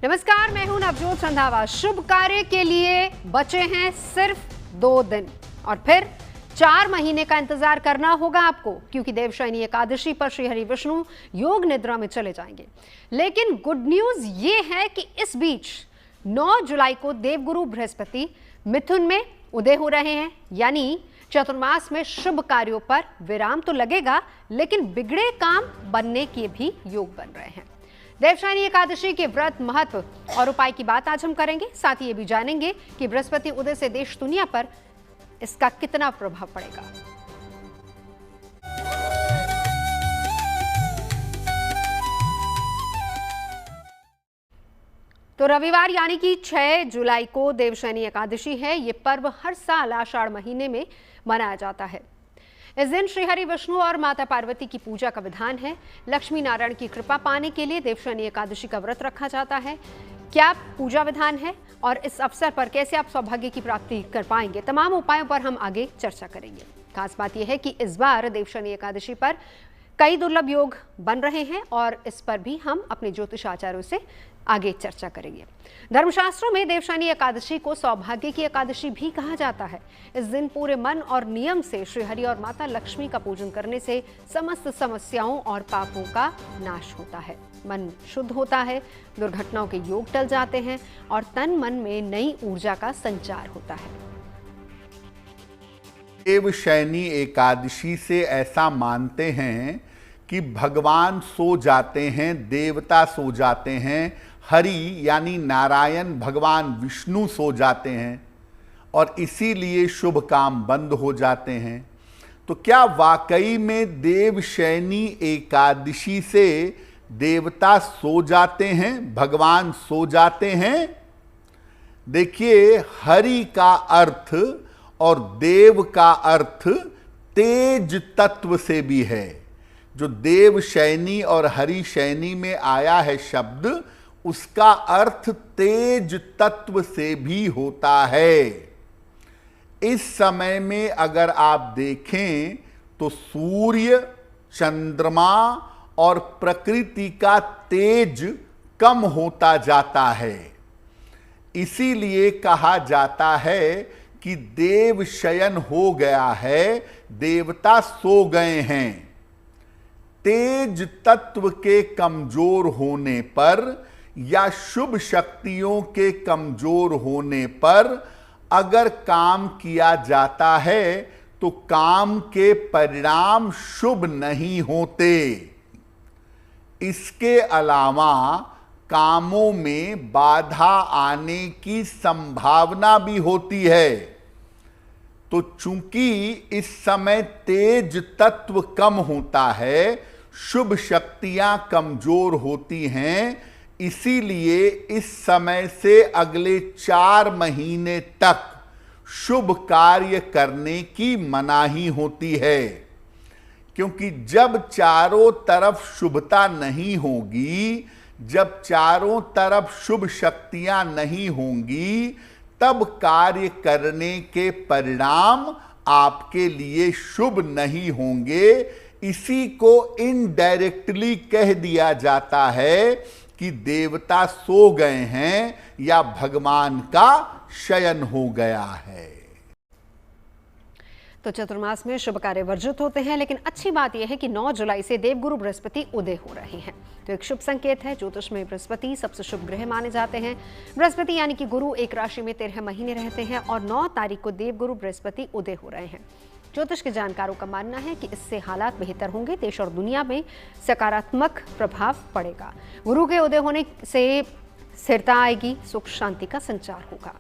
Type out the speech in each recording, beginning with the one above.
नमस्कार, मैं हूं नवजोत रंधावा। शुभ कार्य के लिए बचे हैं सिर्फ 2 दिन और फिर 4 महीने का इंतजार करना होगा आपको, क्योंकि देवशयनी एकादशी पर श्री हरि विष्णु योग निद्रा में चले जाएंगे। लेकिन गुड न्यूज ये है कि इस बीच 9 जुलाई को देवगुरु बृहस्पति मिथुन में उदय हो रहे हैं, यानी चतुर्मास में शुभ कार्यों पर विराम तो लगेगा, लेकिन बिगड़े काम बनने के भी योग बन रहे हैं। देवशयनी एकादशी के व्रत, महत्व और उपाय की बात आज हम करेंगे। साथ ही ये भी जानेंगे कि बृहस्पति उदय से देश दुनिया पर इसका कितना प्रभाव पड़ेगा। तो रविवार यानी कि 6 जुलाई को देवशयनी एकादशी है। ये पर्व हर साल आषाढ़ महीने में मनाया जाता है। इस दिन श्री हरि विष्णु और माता पार्वती की पूजा का विधान है। लक्ष्मी नारायण की कृपा पाने के लिए देवशयनी एकादशी का व्रत रखा जाता है। क्या पूजा विधान है और इस अवसर पर कैसे आप सौभाग्य की प्राप्ति कर पाएंगे, तमाम उपायों पर हम आगे चर्चा करेंगे। खास बात यह है कि इस बार देवशयनी एकादशी पर कई दुर्लभ योग बन रहे हैं और इस पर भी हम अपने ज्योतिष आचार्यों से आगे चर्चा करेंगे। धर्मशास्त्रों में देवशयनी एकादशी को सौभाग्य की एकादशी भी कहा जाता है। इस दिन पूरे मन और नियम से श्री हरि और माता लक्ष्मी का पूजन करने से समस्त समस्याओं और पापों का नाश होता है, मन शुद्ध होता है, दुर्घटनाओं के योग टल जाते हैं और तन मन में नई ऊर्जा का संचार होता है। देवशयनी एकादशी से ऐसा मानते हैं कि भगवान सो जाते हैं, देवता सो जाते हैं, हरि यानी नारायण भगवान विष्णु सो जाते हैं और इसीलिए शुभ काम बंद हो जाते हैं। तो क्या वाकई में देवशयनी एकादशी से देवता सो जाते हैं, भगवान सो जाते हैं? देखिए, हरि का अर्थ और देव का अर्थ तेज तत्व से भी है। जो देवशयनी और हरिशयनी में आया है शब्द, उसका अर्थ तेज तत्व से भी होता है। इस समय में अगर आप देखें तो सूर्य, चंद्रमा और प्रकृति का तेज कम होता जाता है। इसीलिए कहा जाता है कि देव शयन हो गया है, देवता सो गए हैं। तेज तत्व के कमजोर होने पर या शुभ शक्तियों के कमजोर होने पर अगर काम किया जाता है तो काम के परिणाम शुभ नहीं होते। इसके अलावा कामों में बाधा आने की संभावना भी होती है। तो चूंकि इस समय तेज तत्व कम होता है, शुभ शक्तियां कमजोर होती हैं, इसीलिए इस समय से अगले 4 महीने तक शुभ कार्य करने की मनाही होती है। क्योंकि जब चारों तरफ शुभता नहीं होगी, जब चारों तरफ शुभ शक्तियां नहीं होंगी, तब कार्य करने के परिणाम आपके लिए शुभ नहीं होंगे। इसी को इनडायरेक्टली कह दिया जाता है कि देवता सो गए हैं या भगवान का शयन हो गया है। तो चतुर्मास में शुभ कार्य वर्जित होते हैं, लेकिन अच्छी बात यह है कि 9 जुलाई से देवगुरु बृहस्पति उदय हो रहे हैं, तो एक शुभ संकेत है। ज्योतिष में बृहस्पति सबसे शुभ ग्रह माने जाते हैं। बृहस्पति यानी कि गुरु एक राशि में 13 महीने रहते हैं और 9 तारीख को देवगुरु बृहस्पति उदय हो रहे हैं। ज्योतिष के जानकारों का मानना है कि इससे हालात बेहतर होंगे, देश और दुनिया में सकारात्मक प्रभाव पड़ेगा। गुरु के उदय होने से स्थिरता आएगी, सुख शांति का संचार होगा।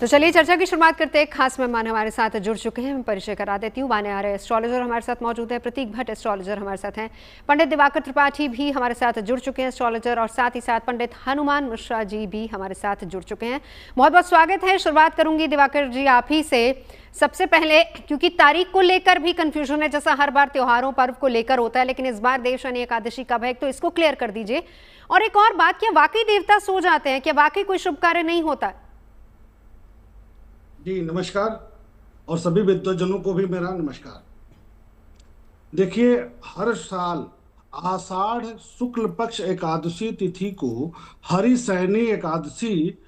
तो चलिए चर्चा की शुरुआत करते हैं। खास मेहमान हमारे साथ जुड़ चुके हैं, मैं परिचय करा देती हूँ। बाने आ रहे एस्ट्रोलॉजर हमारे साथ मौजूद है, प्रतीक भट्ट एस्ट्रोलॉजर हमारे साथ हैं, पंडित दिवाकर त्रिपाठी भी हमारे साथ जुड़ चुके हैं एस्ट्रोलॉजर, और साथ ही साथ पंडित हनुमान मिश्रा जी भी हमारे साथ जुड़ चुके हैं। बहुत बहुत स्वागत है। शुरुआत करूंगी दिवाकर जी आप ही से। सबसे पहले, क्योंकि तारीख को लेकर भी कंफ्यूजन है, जैसा हर बार त्योहारों पर्व को लेकर होता है, लेकिन इस बार देवशयनी एकादशी कब है, तो इसको क्लियर कर दीजिए। और एक और बात, क्या वाकई देवता सो जाते हैं, क्या वाकई कोई शुभ कार्य नहीं होता? जी नमस्कार, और सभी विद्वजनों को भी मेरा नमस्कार। देखिए, हर साल आषाढ़ शुक्ल पक्ष एकादशी तिथि को हरिशयनी एकादशी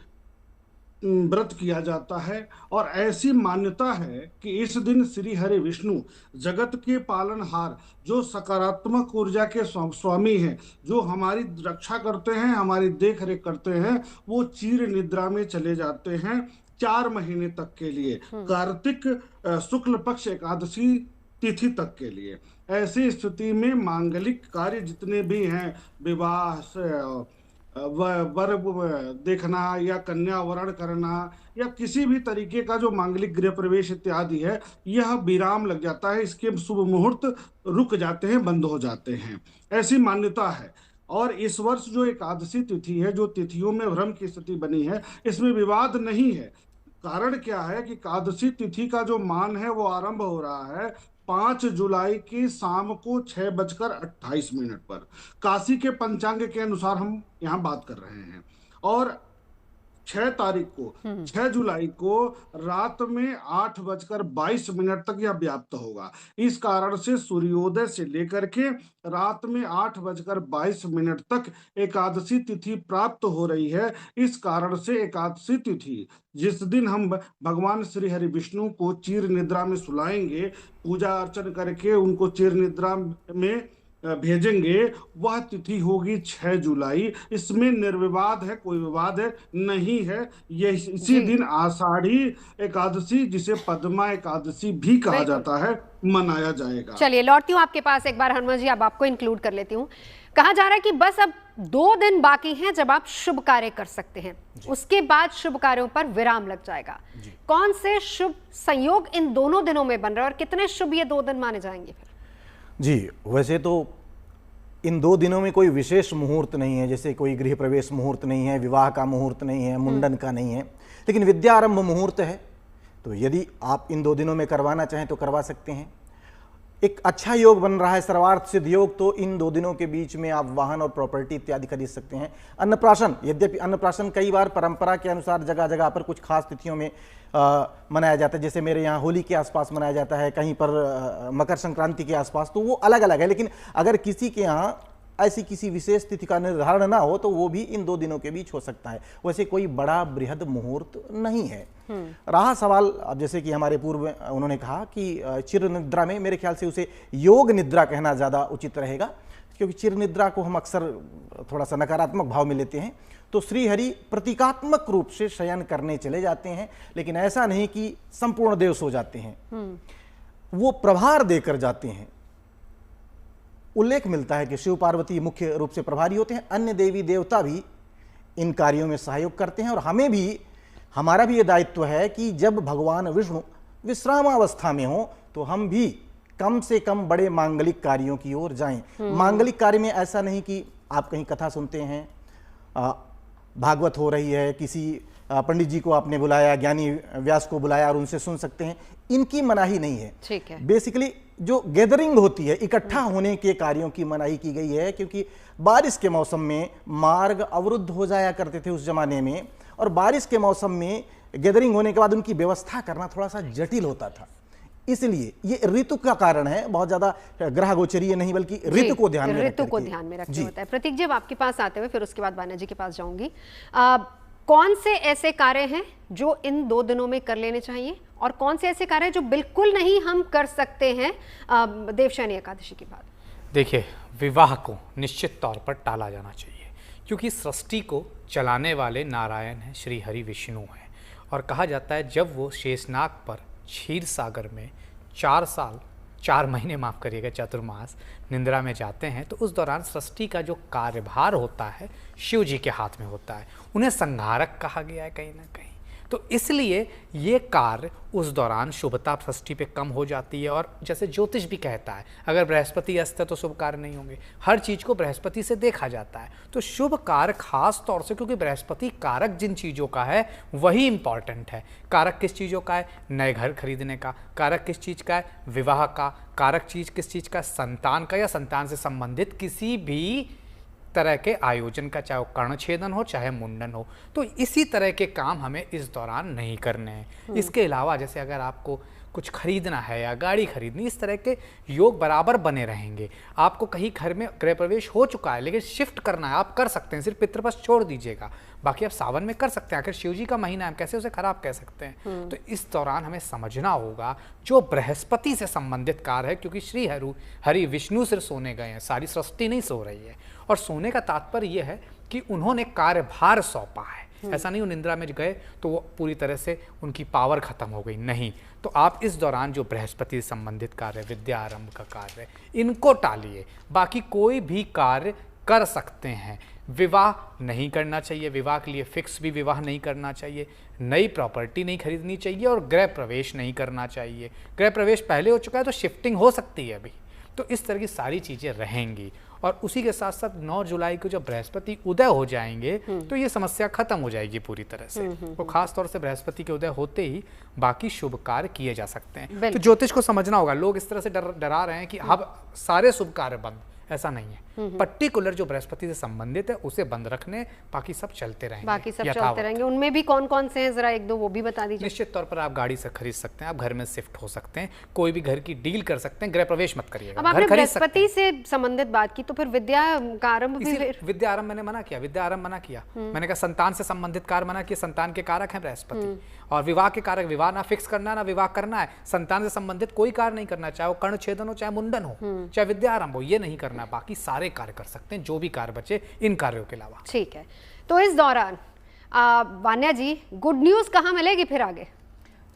व्रत किया जाता है। और ऐसी मान्यता है कि इस दिन श्री हरि विष्णु जगत के पालनहार, जो सकारात्मक ऊर्जा के स्वामी हैं, जो हमारी रक्षा करते हैं, हमारी देख रेख करते हैं, वो चीर निद्रा में चले जाते हैं 4 महीने तक के लिए, कार्तिक शुक्ल पक्ष एकादशी तिथि तक के लिए। ऐसी स्थिति में मांगलिक कार्य जितने भी हैं, विवाह वर देखना या कन्या वरण करना या किसी भी तरीके का जो मांगलिक गृह प्रवेश इत्यादि है, यह विराम लग जाता है, इसके शुभ मुहूर्त रुक जाते हैं, बंद हो जाते हैं, ऐसी मान्यता है। और इस वर्ष जो एकादशी तिथि है, जो तिथियों में भ्रम की स्थिति बनी है, इसमें विवाद नहीं है। कारण क्या है कि एकादशी तिथि का जो मान है वो आरंभ हो रहा है 5 जुलाई की शाम को 6:28 पर, काशी के पंचांग के अनुसार हम यहाँ बात कर रहे हैं। और 6 जुलाई को रात में 8:22 तक यह व्याप्त होगा। इस कारण से सूर्योदय से लेकर के रात में 8:22 तक एकादशी तिथि प्राप्त हो रही है। इस कारण से एकादशी तिथि जिस दिन हम भगवान श्री हरि विष्णु को चीर निद्रा में सुलाएंगे, पूजा अर्चन करके उनको चीर निद्रा में भेजेंगे, वह तिथि होगी 6 जुलाई। इसमें निर्विवाद है, कोई विवाद है नहीं है। ये इसी दिन आषाढ़ी एकादशी, जिसे पद्मा एकादशी भी कहा जाता है, मनाया जाएगा। चलिए लौटती हूँ आपके पास एक बार हनुमान जी, अब आपको इंक्लूड कर लेती हूँ। कहा जा रहा है कि बस अब 2 दिन बाकी हैं जब आप शुभ कार्य कर सकते हैं, उसके बाद शुभ कार्यों पर विराम लग जाएगा। कौन से शुभ संयोग इन दोनों दिनों में बन रहे हैं और कितने शुभ ये 2 दिन माने जाएंगे फिर? जी, वैसे तो इन 2 दिनों में कोई विशेष मुहूर्त नहीं है, जैसे कोई गृह प्रवेश मुहूर्त नहीं है, विवाह का मुहूर्त नहीं है, मुंडन का नहीं है, लेकिन विद्यारंभ मुहूर्त है। तो यदि आप इन 2 दिनों में करवाना चाहें तो करवा सकते हैं। एक अच्छा योग बन रहा है, सर्वार्थ सिद्ध योग, तो इन 2 दिनों के बीच में आप वाहन और प्रॉपर्टी इत्यादि खरीद सकते हैं। अन्नप्राशन, यद्यपि अन्नप्राशन कई बार परंपरा के अनुसार जगह जगह पर कुछ खास तिथियों में मनाया जाता है, जैसे मेरे यहाँ होली के आसपास मनाया जाता है, कहीं पर मकर संक्रांति के आसपास, तो वो अलग अलग है। लेकिन अगर किसी के यहाँ ऐसी किसी विशेष तिथि का निर्धारण ना हो तो वो भी इन 2 दिनों के बीच हो सकता है। वैसे कोई बड़ा बृहद मुहूर्त नहीं है। रहा सवाल, अब जैसे कि हमारे पूर्व उन्होंने कहा कि चिर निद्रा में, मेरे ख्याल से उसे योग निद्रा कहना ज़्यादा उचित रहेगा, क्योंकि चिर निद्रा को हम अक्सर थोड़ा सा नकारात्मक भाव में लेते हैं। तो श्री हरि प्रतीकात्मक रूप से शयन करने चले जाते हैं, लेकिन ऐसा नहीं कि संपूर्ण देव सो जाते हैं, वो प्रभार देकर जाते हैं। उल्लेख मिलता है कि शिव पार्वती मुख्य रूप से प्रभारी होते हैं, अन्य देवी देवता भी इन कार्यों में सहयोग करते हैं। और हमें भी, हमारा भी ये दायित्व है कि जब भगवान विष्णु विश्रामावस्था में हो तो हम भी कम से कम बड़े मांगलिक कार्यों की ओर जाएं। मांगलिक कार्य में ऐसा नहीं कि आप कहीं कथा सुनते हैं, भागवत हो रही है, किसी पंडित जी को आपने बुलाया, ज्ञानी व्यास को बुलाया और उनसे सुन सकते हैं, इनकी मनाही नहीं है। ठीक है। बेसिकली जो गैदरिंग होती है, इकट्ठा होने के कार्यों की मनाही की गई है, क्योंकि बारिश के मौसम में मार्ग अवरुद्ध हो जाया करते थे उस जमाने में, और बारिश के मौसम में गैदरिंग होने के बाद उनकी व्यवस्था करना थोड़ा सा जटिल होता था। इसलिए ये ऋतु का कारण है, बहुत ज्यादा ग्रह गोचरीय नहीं, बल्कि ऋतु को ध्यान में ऋतु को ध्यान में रखना होता है। प्रतीक जी, अब आपके पास आते हुए फिर उसके बाद बाना जी के पास जाऊंगी। कौन से ऐसे कार्य हैं जो इन 2 दिनों में कर लेने चाहिए और कौन से ऐसे कार्य हैं जो बिल्कुल नहीं हम कर सकते हैं देवशयनी एकादशी के बाद? देखिए, विवाह को निश्चित तौर पर टाला जाना चाहिए, क्योंकि सृष्टि को चलाने वाले नारायण हैं, श्री हरि विष्णु हैं। और कहा जाता है जब वो शेषनाग पर क्षीर सागर में 4 महीने माफ़ करिएगा, चतुर्मास निंद्रा में जाते हैं, तो उस दौरान सृष्टि का जो कार्यभार होता है शिव जी के हाथ में होता है। उन्हें संहारक कहा गया है कहीं ना कहीं। तो इसलिए ये कार्य उस दौरान शुभता सृष्टि पे कम हो जाती है। और जैसे ज्योतिष भी कहता है, अगर बृहस्पति अस्त है तो शुभ कार्य नहीं होंगे। हर चीज़ को बृहस्पति से देखा जाता है। तो शुभ कार्य खास तौर से, क्योंकि बृहस्पति कारक जिन चीज़ों का है वही इंपॉर्टेंट है। कारक किस चीज़ों का है? नए घर खरीदने का। कारक किस चीज़ का है? विवाह का। कारक चीज़ किस चीज़ का? संतान का, या संतान से संबंधित किसी भी तरह के आयोजन का, चाहे वो कर्णछेदन हो चाहे मुंडन हो। तो इसी तरह के काम हमें इस दौरान नहीं करने हैं। इसके अलावा जैसे अगर आपको कुछ खरीदना है या गाड़ी खरीदनी, इस तरह के योग बराबर बने रहेंगे। आपको कहीं घर में गृह प्रवेश हो चुका है लेकिन शिफ्ट करना है, आप कर सकते हैं, सिर्फ पितृपक्ष छोड़ दीजिएगा, बाकी आप सावन में कर सकते हैं। आखिर शिव जी का महीना है, हम कैसे उसे खराब कह सकते हैं। तो इस दौरान हमें समझना होगा जो बृहस्पति से संबंधित कार्य है, क्योंकि श्री हरि विष्णु सिर्फ सोने गए हैं, सारी सृष्टि नहीं सो रही है। और सोने का तात्पर्य यह है कि उन्होंने कार्यभार सौंपा है, ऐसा नहीं वो निंद्रा में गए तो वो पूरी तरह से उनकी पावर खत्म हो गई, नहीं। तो आप इस दौरान जो बृहस्पति से संबंधित कार्य, विद्या आरंभ का कार्य, इनको टालिए, बाकी कोई भी कार्य कर सकते हैं। विवाह नहीं करना चाहिए, विवाह के लिए फिक्स भी विवाह नहीं करना चाहिए, नई प्रॉपर्टी नहीं खरीदनी चाहिए और गृह प्रवेश नहीं करना चाहिए। गृह प्रवेश पहले हो चुका है तो शिफ्टिंग हो सकती है अभी। तो इस तरह की सारी चीज़ें रहेंगी। और उसी के साथ साथ 9 जुलाई को जब बृहस्पति उदय हो जाएंगे तो ये समस्या खत्म हो जाएगी पूरी तरह से। तो खास तौर से बृहस्पति के उदय होते ही बाकी शुभ कार्य किए जा सकते हैं। तो ज्योतिष को समझना होगा, लोग इस तरह से डरा रहे हैं कि अब सारे शुभ कार्य बंद, ऐसा नहीं है। पर्टिकुलर जो बृहस्पति से संबंधित है उसे बंद रखने, बाकी सब चलते रहेंगे, बाकी सब चलते रहेंगे। उनमें भी कौन कौन से हैं, जरा एक दो वो भी बता दीजिए। निश्चित तौर पर आप गाड़ी से खरीद सकते हैं, आप घर में शिफ्ट हो सकते हैं, कोई भी घर की डील कर सकते हैं, गृह प्रवेश मत करिएगा। अब आपने बृहस्पति से संबंधित बात की तो फिर विद्या का आरंभ भी, विद्या आरंभ मैंने मना किया, विद्या आरंभ मना किया। मैंने कहा संतान से संबंधित कार्य मना किया, संतान के कारक हैं बृहस्पति। और विवाह के कारक, विवाह ना फिक्स करना ना विवाह करना है। संतान से संबंधित कोई कार्य नहीं करना, चाहे वो कर्ण छेदन हो, चाहे मुंडन हो, चाहे विद्या आरंभ हो, ये नहीं करना। बाकी सारे कार्य कर सकते हैं, जो भी कार्य बचे इन कार्यों के अलावा। ठीक है। तो इस दौरान वान्या जी, गुड न्यूज कहाँ मिलेगी फिर आगे?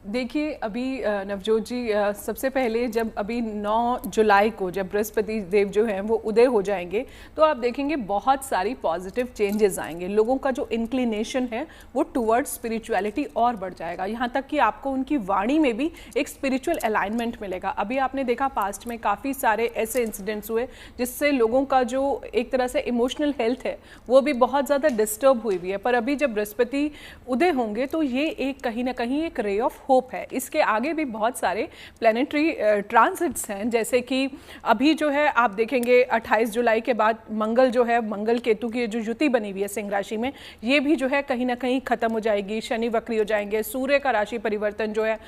देखिए अभी नवजोत जी, सबसे पहले जब अभी 9 जुलाई को जब बृहस्पति देव जो हैं वो उदय हो जाएंगे तो आप देखेंगे बहुत सारी पॉजिटिव चेंजेस आएंगे। लोगों का जो इंक्लिनेशन है वो टुवर्ड्स स्पिरिचुअलिटी और बढ़ जाएगा, यहाँ तक कि आपको उनकी वाणी में भी एक स्पिरिचुअल अलाइनमेंट मिलेगा। अभी आपने देखा पास्ट में काफ़ी सारे ऐसे इंसिडेंट्स हुए जिससे लोगों का जो एक तरह से इमोशनल हेल्थ है वो भी बहुत ज़्यादा डिस्टर्ब हुई है। पर अभी जब बृहस्पति उदय होंगे तो ये एक कहीं ना कहीं एक रे ऑफ होप है। इसके आगे भी बहुत सारे प्लैनेटरी ट्रांसिट्स हैं, जैसे कि अभी जो है आप देखेंगे 28 जुलाई के बाद मंगल जो है, मंगल केतु की जो युति बनी हुई है सिंह राशि में, ये भी जो है कहीं ना कहीं खत्म हो जाएगी। शनि वक्री हो जाएंगे, सूर्य का राशि परिवर्तन जो है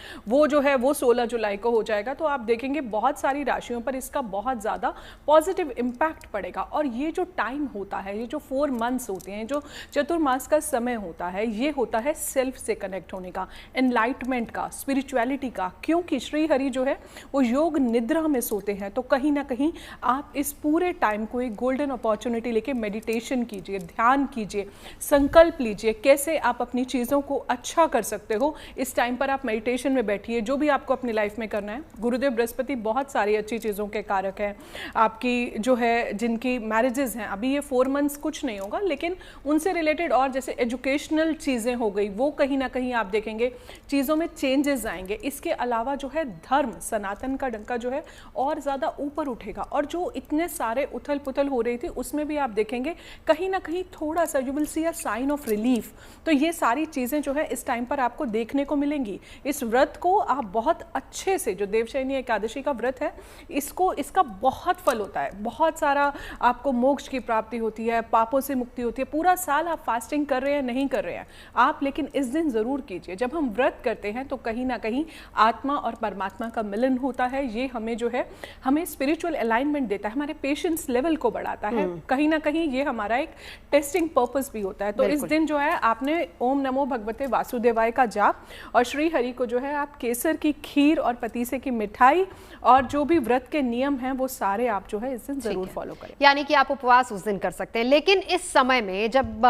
वो 16 जुलाई को हो जाएगा। तो आप देखेंगे बहुत सारी राशियों पर इसका बहुत ज़्यादा पॉजिटिव इम्पैक्ट पड़ेगा। और ये जो टाइम होता है, ये जो 4 मंथ्स होते हैं, जो चतुर्मास का समय होता है, ये होता है सेल्फ से कनेक्ट होने का, एनलाइटमेंट का, स्पिरिचुअलिटी का। क्योंकि श्री हरि जो है वो योग निद्रा में सोते हैं, तो कहीं ना कहीं आप इस पूरे टाइम को एक गोल्डन अपॉर्चुनिटी लेके मेडिटेशन कीजिए, ध्यान कीजिए, संकल्प लीजिए कैसे आप अपनी चीज़ों को अच्छा कर सकते हो। इस टाइम पर आप मेडिटेशन में बैठिए, जो भी आपको अपनी लाइफ में करना है। गुरुदेव बृहस्पति बहुत सारी अच्छी चीज़ों के कारक हैं। आपकी जो है जिनकी मैरिजेस हैं, अभी ये 4 मंथ्स कुछ नहीं होगा, लेकिन उनसे रिलेटेड और जैसे एजुकेशनल चीज़ें हो गई, वो कहीं ना कहीं आप देखेंगे चीज़ों में चेंजेस आएंगे। इसके अलावा जो है धर्म, सनातन का डंका जो है और ज़्यादा ऊपर उठेगा। और जो इतने सारे उथल पुथल हो रही थी उसमें भी आप देखेंगे कहीं ना कहीं थोड़ा सा you will see a sign of relief. तो ये सारी चीज़ें जो है इस टाइम पर आपको देखने को मिलेंगी। इस व्रत को आप बहुत अच्छे से, जो देवशयनी एकादशी का व्रत है, इसका बहुत फल होता है, बहुत सारा आपको मोक्ष की प्राप्ति होती है, पापों से मुक्ति होती है। पूरा साल आप फास्टिंग कर रहे हैं, नहीं कर रहे हैं आप, लेकिन इस दिन ज़रूर कीजिए। जब हम व्रत करते हैं तो कहीं ना कहीं आत्मा और परमात्मा का मिलन होता है। ये हमें जो है हमें स्पिरिचुअल अलाइनमेंट देता है, हमारे पेशेंस लेवल को बढ़ाता है। कहीं ना कहीं ये हमारा एक टेस्टिंग पर्पस भी होता है। तो इस दिन जो है आपने ओम नमो भगवते वासुदेवाय का जाप, और श्री हरि को जो है आप केसर की खीर और पतीसे की मिठाई और जो भी व्रत के नियम हैं वो सारे आप जो है इस दिन जरूर फॉलो करें। यानी कि आप उपवास उस दिन कर सकते हैं। लेकिन इस समय में जब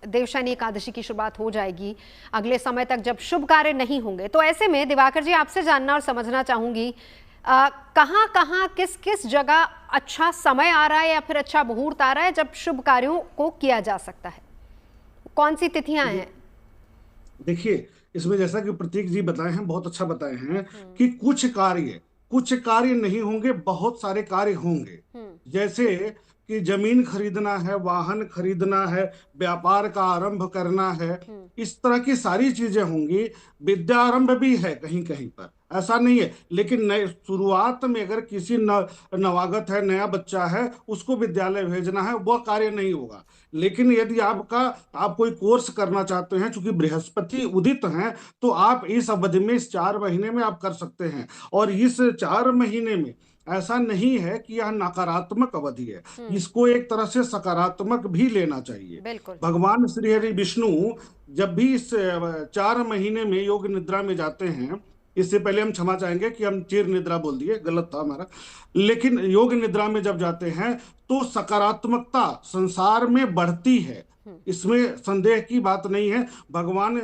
देवशयनी एकादशी की शुरुआत हो जाएगी, अगले समय तक जब शुभ कार्य नहीं होंगे, तो ऐसे में दिवाकर जी आपसे जानना और समझना चाहूंगी, कहाँ कहाँ किस किस जगह अच्छा समय आ रहा है या फिर अच्छा मुहूर्त आ रहा है जब शुभ कार्यों को किया जा सकता है? कौन सी तिथियां हैं? देखिए, इसमें जैसा कि प्रतीक जी बताए हैं, बहुत अच्छा बताए हैं कि कुछ कार्य नहीं होंगे, बहुत सारे कार्य होंगे। जैसे कि जमीन खरीदना है, वाहन खरीदना है, व्यापार का आरंभ करना है, इस तरह की सारी चीजें होंगी। विद्यारंभ भी है कहीं कहीं पर, ऐसा नहीं है, लेकिन नए शुरुआत में अगर किसी नवागत है, नया बच्चा है, उसको विद्यालय भेजना है, वह कार्य नहीं होगा। लेकिन यदि आप कोई कोर्स करना चाहते हैं, चूंकि बृहस्पति उदित हैं, तो आप इस अवधि में, इस 4 महीने में आप कर सकते हैं। और इस 4 महीने में ऐसा नहीं है कि यह नकारात्मक अवधि है, इसको एक तरह से सकारात्मक भी लेना चाहिए। बिल्कुल। भगवान श्री हरि विष्णु जब भी इस 4 महीने में योग निद्रा में जाते हैं, इससे पहले हम क्षमा चाहेंगे कि हम चिर निद्रा बोल दिए, गलत था हमारा, लेकिन योग निद्रा में जब जाते हैं तो सकारात्मकता संसार में बढ़ती है, इसमें संदेह की बात नहीं है। भगवान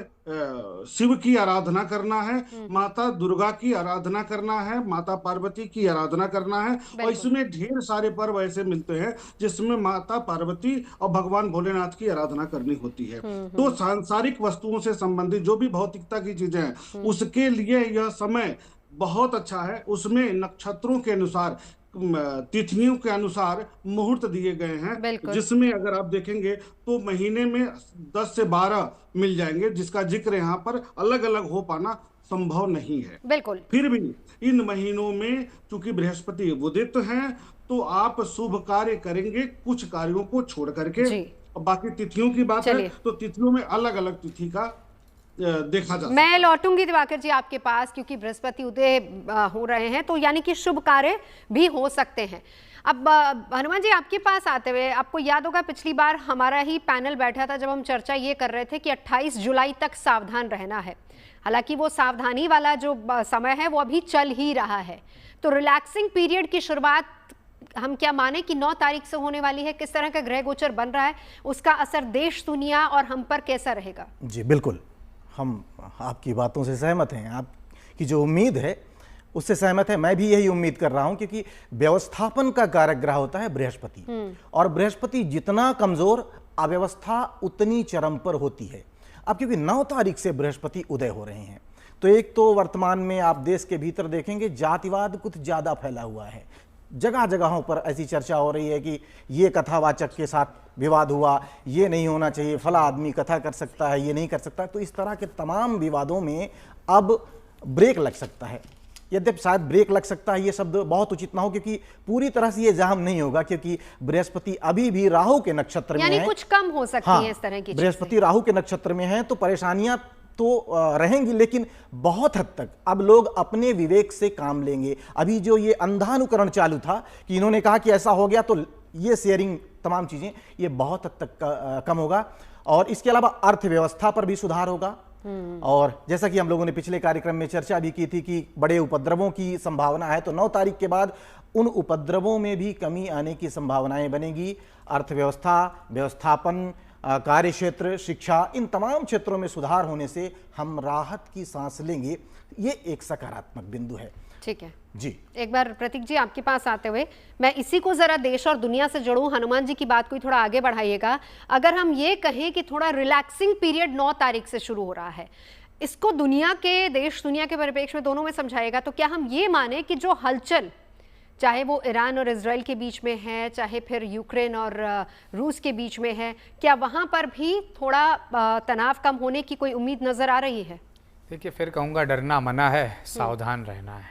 शिव की आराधना करना है, माता दुर्गा की आराधना करना है, माता पार्वती की आराधना करना है, और इसमें ढेर सारे पर्व ऐसे मिलते हैं जिसमें माता पार्वती और भगवान भोलेनाथ की आराधना करनी होती है। तो सांसारिक वस्तुओं से संबंधित जो भी भौतिकता की चीजें हैं, उसके लिए यह समय बहुत अच्छा है। उसमें नक्षत्रों के अनुसार, तिथियों के अनुसार मुहूर्त दिए गए हैं, जिसमें अगर आप देखेंगे तो महीने में 10 से 12 मिल जाएंगे, जिसका जिक्र यहाँ पर अलग अलग हो पाना संभव नहीं है। बिल्कुल। फिर भी इन महीनों में चूंकि बृहस्पति उदित हैं, तो आप शुभ कार्य करेंगे कुछ कार्यों को छोड़ करके। बाकी तिथियों की बात है तो तिथियों में अलग अलग तिथि का देखा जा। मैं लौटूंगी दिवाकर जी आपके पास, क्योंकि बृहस्पति उदय हो रहे हैं, तो यानी कि शुभ कार्य भी हो सकते हैं। अब हनुमान जी आपके पास आते हुए, आपको याद होगा पिछली बार हमारा ही पैनल बैठा था जब हम चर्चा ये कर रहे थे कि 28 जुलाई तक सावधान रहना है। हालांकि वो सावधानी वाला जो समय है वो अभी चल ही रहा है, तो रिलैक्सिंग पीरियड की शुरुआत हम क्या माने कि 9 तारीख से होने वाली है? किस तरह का ग्रह गोचर बन रहा है, उसका असर देश दुनिया और हम पर कैसा रहेगा? जी बिल्कुल, हम आपकी बातों से सहमत हैं, आपकी जो उम्मीद है उससे सहमत है। मैं भी यही उम्मीद कर रहा हूं, क्योंकि व्यवस्थापन का कारक ग्रह होता है बृहस्पति, और बृहस्पति जितना कमजोर, अव्यवस्था उतनी चरम पर होती है। अब क्योंकि 9 तारीख से बृहस्पति उदय हो रहे हैं, तो एक तो वर्तमान में आप देश के भीतर देखेंगे जातिवाद कुछ ज्यादा फैला हुआ है। जगह जगहों पर ऐसी चर्चा हो रही है कि ये कथावाचक के साथ विवाद हुआ, ये नहीं होना चाहिए, फला आदमी कथा कर सकता है, ये नहीं कर सकता। तो इस तरह के तमाम विवादों में अब ब्रेक लग सकता है। यद्यपि शायद ब्रेक लग सकता है ये शब्द बहुत उचित ना हो, क्योंकि पूरी तरह से ये जाम नहीं होगा, क्योंकि बृहस्पति अभी भी राहु के नक्षत्र में है। कुछ कम हो सकती है इस तरह की। बृहस्पति राहु के नक्षत्र में है, तो परेशानियां तो रहेंगी, लेकिन बहुत हद तक अब लोग अपने विवेक से काम लेंगे। अभी जो ये अंधानुकरण चालू था कि इन्होंने कहा कि ऐसा हो गया, तो ये शेयरिंग तमाम चीजें, ये बहुत हद तक कम होगा। और इसके अलावा अर्थव्यवस्था पर भी सुधार होगा। और जैसा कि हम लोगों ने पिछले कार्यक्रम में चर्चा भी की थी कि बड़े उपद्रवों की संभावना है, तो 9 तारीख के बाद उन उपद्रवों में भी कमी आने की संभावनाएं बनेगी। अर्थव्यवस्था, व्यवस्थापन, कार्य क्षेत्र, शिक्षा, इन तमाम क्षेत्रों में सुधार होने से हम राहत की सांस लेंगे। ये एक सकारात्मक बिंदु है। ठीक है जी। एक बार प्रतीक जी आपके पास आते हुए मैं इसी को जरा देश और दुनिया से जोड़ूं। हनुमान जी की बात को थोड़ा आगे बढ़ाइएगा। अगर हम ये कहें कि थोड़ा रिलैक्सिंग पीरियड 9 तारीख से शुरू हो रहा है, इसको दुनिया के, देश दुनिया के परिप्रेक्ष्य में दोनों में समझाएगा, तो क्या हम ये माने कि जो हलचल, चाहे वो ईरान और इजराइल के बीच में है, चाहे फिर यूक्रेन और रूस के बीच में है, क्या वहां पर भी थोड़ा तनाव कम होने की कोई उम्मीद नजर आ रही है? देखिए, फिर कहूँगा डरना मना है, सावधान रहना है,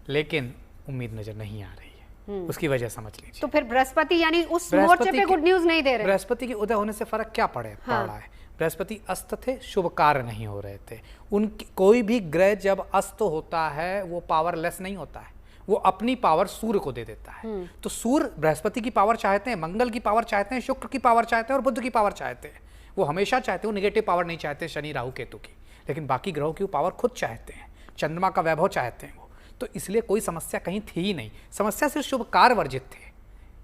लेकिन उम्मीद नजर नहीं आ रही है। उसकी वजह समझ लीजिए। तो फिर बृहस्पति यानी उस मोर्चे पे गुड न्यूज नहीं दे रहे। बृहस्पति के उदय होने से फर्क क्या पड़ रहा है? बृहस्पति अस्त थे, शुभ कार्य नहीं हो रहे थे। उनकी कोई भी ग्रह जब अस्त होता है वो पावरलेस नहीं होता है, वो अपनी पावर सूर्य को दे देता है। तो सूर्य बृहस्पति की पावर चाहते हैं, मंगल की पावर चाहते हैं, शुक्र की पावर चाहते हैं और बुध की पावर चाहते हैं। वो हमेशा चाहते हैं, वो निगेटिव पावर नहीं चाहते शनि राहु केतु की, लेकिन बाकी ग्रहों की पावर खुद चाहते हैं, चंद्रमा का वैभव चाहते हैं वो। तो इसलिए कोई समस्या कहीं थी ही नहीं। समस्या सिर्फ शुभ कार्य वर्जित थे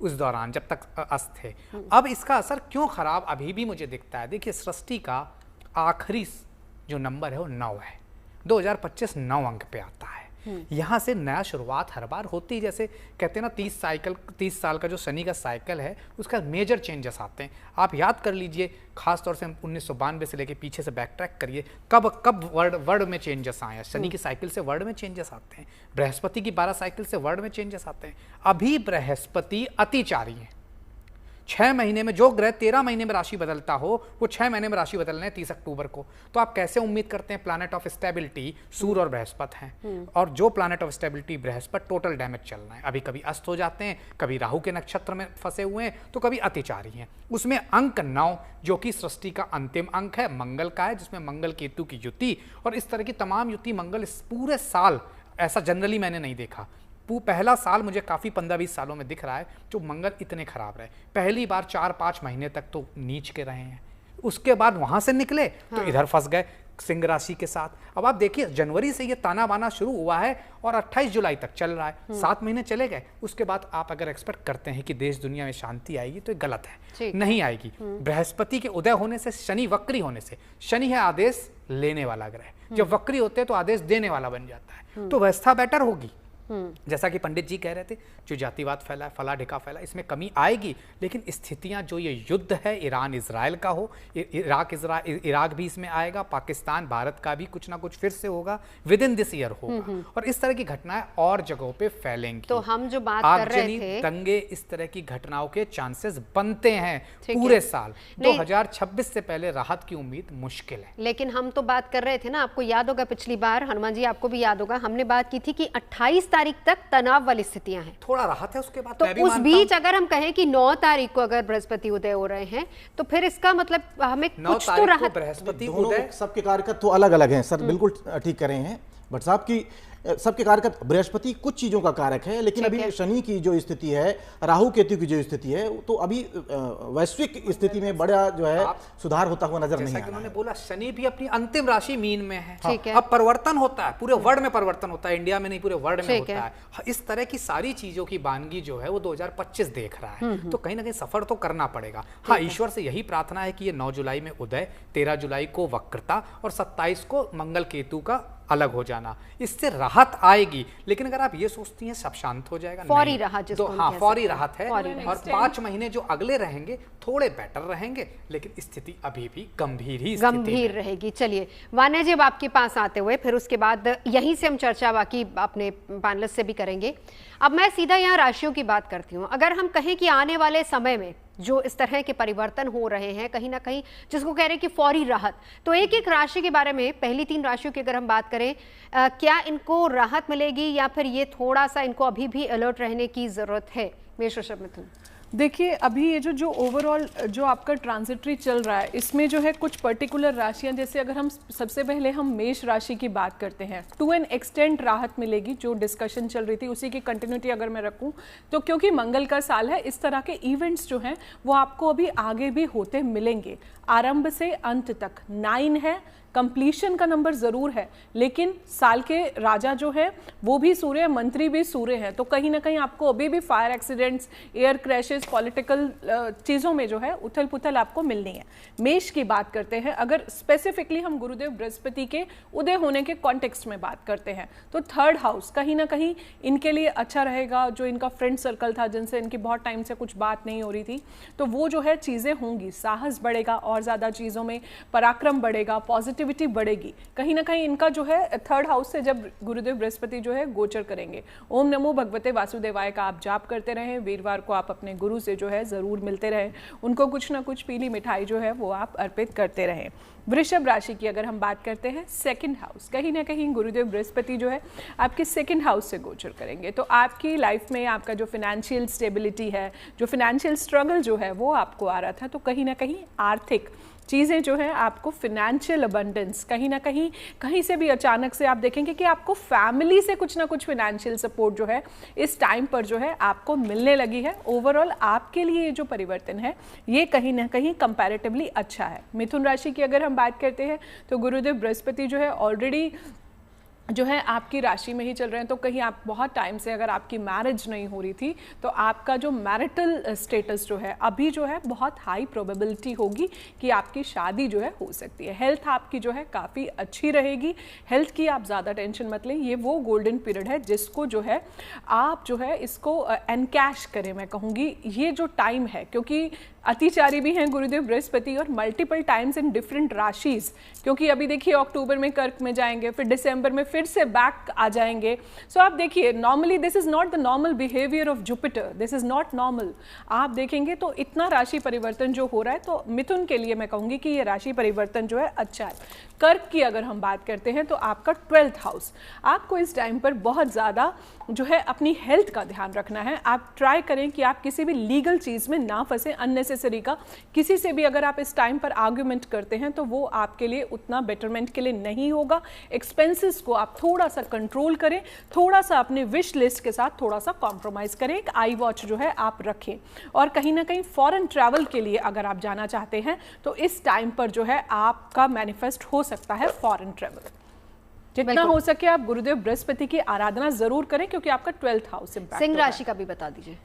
उस दौरान जब तक अस्त थे। अब इसका असर क्यों खराब अभी भी मुझे दिखता है। देखिए, सृष्टि का आखिरी जो नंबर है वो 9 है। 2025 9 अंक पे आता है। यहाँ से नया शुरुआत हर बार होती है। जैसे कहते हैं ना 30 साल का जो शनि का साइकिल है उसका मेजर चेंजेस आते हैं। आप याद कर लीजिए, खासतौर से हम 1992 से लेके पीछे से बैक ट्रैक करिए, कब वर्ड में चेंजेस आए हैं। शनि की साइकिल से वर्ड में चेंजेस आते हैं, बृहस्पति की 12 साइकिल से वर्ड में चेंजेस आते हैं। अभी बृहस्पति अतिचारी है। 6 महीने में जो ग्रह 13 महीने में राशि बदलता हो वो 6 महीने में राशि बदलना है 30 अक्टूबर को। तो आप कैसे उम्मीद करते हैं? प्लैनेट ऑफ स्टेबिलिटी सूर्य और बृहस्पति हैं, और जो planet of stability Brihaspati total damage चल रहा है। अभी कभी अस्त हो जाते हैं, कभी राहु के नक्षत्र में फंसे हुए हैं, तो कभी अतिचारी हैं। उसमें अंक 9 जो कि सृष्टि का अंतिम अंक है, मंगल का है, जिसमें मंगल केतु की युति, और इस तरह की तमाम युति मंगल इस पूरे साल, ऐसा जनरली मैंने नहीं देखा, पहला साल मुझे काफ़ी 15-20 सालों में दिख रहा है जो मंगल इतने खराब रहे। पहली बार 4-5 महीने तक तो नीच के रहे हैं, उसके बाद वहां से निकले तो इधर फंस गए सिंह राशि के साथ। अब आप देखिए, जनवरी से ये ताना बाना शुरू हुआ है और 28 जुलाई तक चल रहा है, 7 महीने चले गए। उसके बाद आप अगर एक्सपेक्ट करते हैं कि देश दुनिया में शांति आएगी तो ये गलत है, नहीं आएगी। बृहस्पति के उदय होने से, शनि वक्री होने से, शनि है आदेश लेने वाला ग्रह, जब वक्री होते हैं तो आदेश देने वाला बन जाता है, तो व्यवस्था बेटर होगी। जैसा कि पंडित जी कह रहे थे, जो जातिवाद फैला है, फला ढिका फैला, इसमें कमी आएगी। लेकिन स्थितियां, जो ये युद्ध है ईरान इजराइल का हो, इराक भी इसमें आएगा, पाकिस्तान भारत का भी कुछ ना कुछ फिर से होगा, विद इन दिस ईयर होगा, और इस तरह की घटनाएं और जगहों पे फैलेंगी। तो हम जो बात कर रहे थे, दंगे, इस तरह की घटनाओं के चांसेस बनते हैं पूरे साल। 2026 से पहले राहत की उम्मीद मुश्किल है। लेकिन हम तो बात कर रहे थे ना, आपको याद होगा पिछली बार, हनुमान जी आपको भी याद होगा, हमने बात की थी कि 28 तारीख तक तनाव वाली स्थितियां हैं, थोड़ा राहत है। उसके बाद तो उस बीच अगर हम कहें कि 9 तारीख को अगर बृहस्पति उदय हो रहे हैं, तो फिर इसका मतलब हमें कुछ तो राहत। बृहस्पति उदय, सबके कारकत तो अलग अलग हैं सर, बिल्कुल ठीक कर रहे हैं भट्ट साहब की। सबके कारक, बृहस्पति कुछ चीजों का कारक है, लेकिन अभी शनि की जो स्थिति है, राहु केतु की जो स्थिति है, तो अभी वैश्विक स्थिति में बड़ा जो है सुधार होता हुआ नजर नहीं आ रहा है। उन्होंने बोला शनि भी अपनी अंतिम राशि मीन में है, अब परिवर्तन होता है, पूरे वर्ल्ड में परिवर्तन होता है, इंडिया में नहीं पूरे वर्ल्ड में होता है। इस तरह की सारी चीजों की बानगी जो है वो 2025 देख रहा है, तो कहीं ना कहीं सफर तो करना पड़ेगा। हाँ, ईश्वर से यही प्रार्थना है कि ये 9 जुलाई में उदय, 13 जुलाई को वक्रता और 27 को मंगल केतु का अलग हो जाना, इससे राहत आएगी। लेकिन अगर आप ये सोचती हैं सब शांत हो जाएगा, फौरी राहत, तो हाँ फौरी राहत है, और 5 महीने जो अगले रहेंगे थोड़े बेटर रहेंगे, लेकिन स्थिति अभी भी गंभीर रहेगी। चलिए वान्या जी, अब आपके पास आते हुए फिर उसके बाद यहीं से हम चर्चा बाकी अपने पैनलिस्ट से भी करेंगे। अब मैं सीधा यहाँ राशियों की बात करती हूँ। अगर हम कहें कि आने वाले समय में जो इस तरह के परिवर्तन हो रहे हैं, कहीं ना कहीं जिसको कह रहे हैं कि फौरी राहत, तो एक एक राशि के बारे में, पहली 3 राशियों की अगर हम बात करें, क्या इनको राहत मिलेगी या फिर ये थोड़ा सा इनको अभी भी अलर्ट रहने की जरूरत है? मेष, वृषभ, मिथुन। देखिए, अभी ये जो ओवरऑल जो आपका ट्रांजिटरी चल रहा है, इसमें जो है कुछ पर्टिकुलर राशियां, जैसे अगर हम सबसे पहले हम मेष राशि की बात करते हैं, टू एन एक्सटेंट राहत मिलेगी। जो डिस्कशन चल रही थी उसी की कंटिन्यूटी अगर मैं रखूं तो, क्योंकि मंगल का साल है, इस तरह के इवेंट्स जो हैं वो आपको अभी आगे भी होते मिलेंगे, आरंभ से अंत तक। 9 है, कंप्लीशन का नंबर जरूर है, लेकिन साल के राजा जो है वो भी सूर्य, मंत्री भी सूर्य है, तो कहीं ना कहीं आपको अभी भी fire accidents, air crashes, political चीज़ों में जो है उथल पुथल आपको मिलनी है। मेष की बात करते हैं, अगर स्पेसिफिकली हम गुरुदेव बृहस्पति के उदय होने के कॉन्टेक्स्ट में बात करते हैं, तो 3rd हाउस कहीं ना कहीं इनके लिए अच्छा रहेगा। जो इनका फ्रेंड सर्कल था, जिनसे इनकी बहुत टाइम से कुछ बात नहीं हो रही थी, तो वो जो है चीज़ें होंगी, साहस बढ़ेगा और ज़्यादा चीज़ों में, पराक्रम बढ़ेगा, पॉजिटिव बढ़ेगी। कहीं ना कहीं इनका जो है 3rd हाउस से जब गुरुदेव बृहस्पति जो है गोचर करेंगे, ओम नमो भगवते वासुदेवाय का आप जाप करते रहें। वीरवार को आप अपने गुरु से जो है जरूर मिलते रहें, उनको कुछ ना कुछ पीली मिठाई जो है वो आप अर्पित करते रहें। वृषभ राशि की अगर हम बात करते हैं, 2nd हाउस, कहीं ना कहीं गुरुदेव बृहस्पति जो है आपके 2nd हाउस से गोचर करेंगे, तो आपकी लाइफ में आपका जो फिनेंशियल स्टेबिलिटी है, जो फिनेंशियल स्ट्रगल जो है वो आपको आ रहा था, तो कहीं ना कहीं आर्थिक चीज़ें जो है आपको, फिनेंशियल अबंडेंस, कहीं ना कहीं से भी अचानक से आप देखेंगे कि आपको फैमिली से कुछ ना कुछ फिनेंशियल सपोर्ट जो है इस टाइम पर जो है आपको मिलने लगी है। ओवरऑल आपके लिए ये जो परिवर्तन है ये कहीं ना कहीं कंपैरेटिवली अच्छा है। मिथुन राशि की अगर हम बात करते हैं, तो गुरुदेव बृहस्पति जो है ऑलरेडी जो है आपकी राशि में ही चल रहे हैं, तो कहीं आप बहुत टाइम से अगर आपकी मैरिज नहीं हो रही थी तो आपका जो मैरिटल स्टेटस जो है अभी जो है बहुत हाई प्रोबेबिलिटी होगी कि आपकी शादी जो है हो सकती है। हेल्थ आपकी जो है काफ़ी अच्छी रहेगी, हेल्थ की आप ज़्यादा टेंशन मत लें। ये वो गोल्डन पीरियड है जिसको जो है आप जो है इसको एनकैश करें, मैं कहूँगी ये जो टाइम है, क्योंकि अतिचारी भी हैं गुरुदेव बृहस्पति और मल्टीपल टाइम्स इन डिफरेंट राशिज, क्योंकि अभी देखिए अक्टूबर में कर्क में जाएंगे, फिर दिसंबर में फिर से बैक आ जाएंगे। सो आप देखिए normally this is not the normal behaviour of Jupiter, this is not normal. आप देखेंगे तो इतना राशि परिवर्तन जो हो रहा है, तो मिथुन के लिए मैं कहूंगी कि ये राशि परिवर्तन जो है अच्छा है। कर्क की अगर हम बात करते हैं तो आपका 12th हाउस, आपको इस टाइम पर बहुत ज़्यादा जो है अपनी हेल्थ का ध्यान रखना है। आप ट्राई करें कि आप किसी भी लीगल चीज़ में ना फंसे अननेसेसरी का। किसी से भी अगर आप इस टाइम पर आर्ग्यूमेंट करते हैं तो वो आपके लिए उतना बेटरमेंट के लिए नहीं होगा। एक्सपेंसेस को आप थोड़ा सा कंट्रोल करें, थोड़ा सा अपने विश लिस्ट के साथ थोड़ा सा कॉम्प्रोमाइज करें। एक आई वॉच जो है आप रखें, और कहीं ना कहीं फॉरेन ट्रैवल के लिए अगर आप जाना चाहते हैं तो इस टाइम पर जो है आपका मैनिफेस्ट हो सकता है फॉरेन ट्रैवल। जितना हो सके आप गुरुदेव बृहस्पति की आराधना जरूर करें, क्योंकि आपका 12th हाउस इंपैक्ट। सिंह राशि का भी बता दीजिए।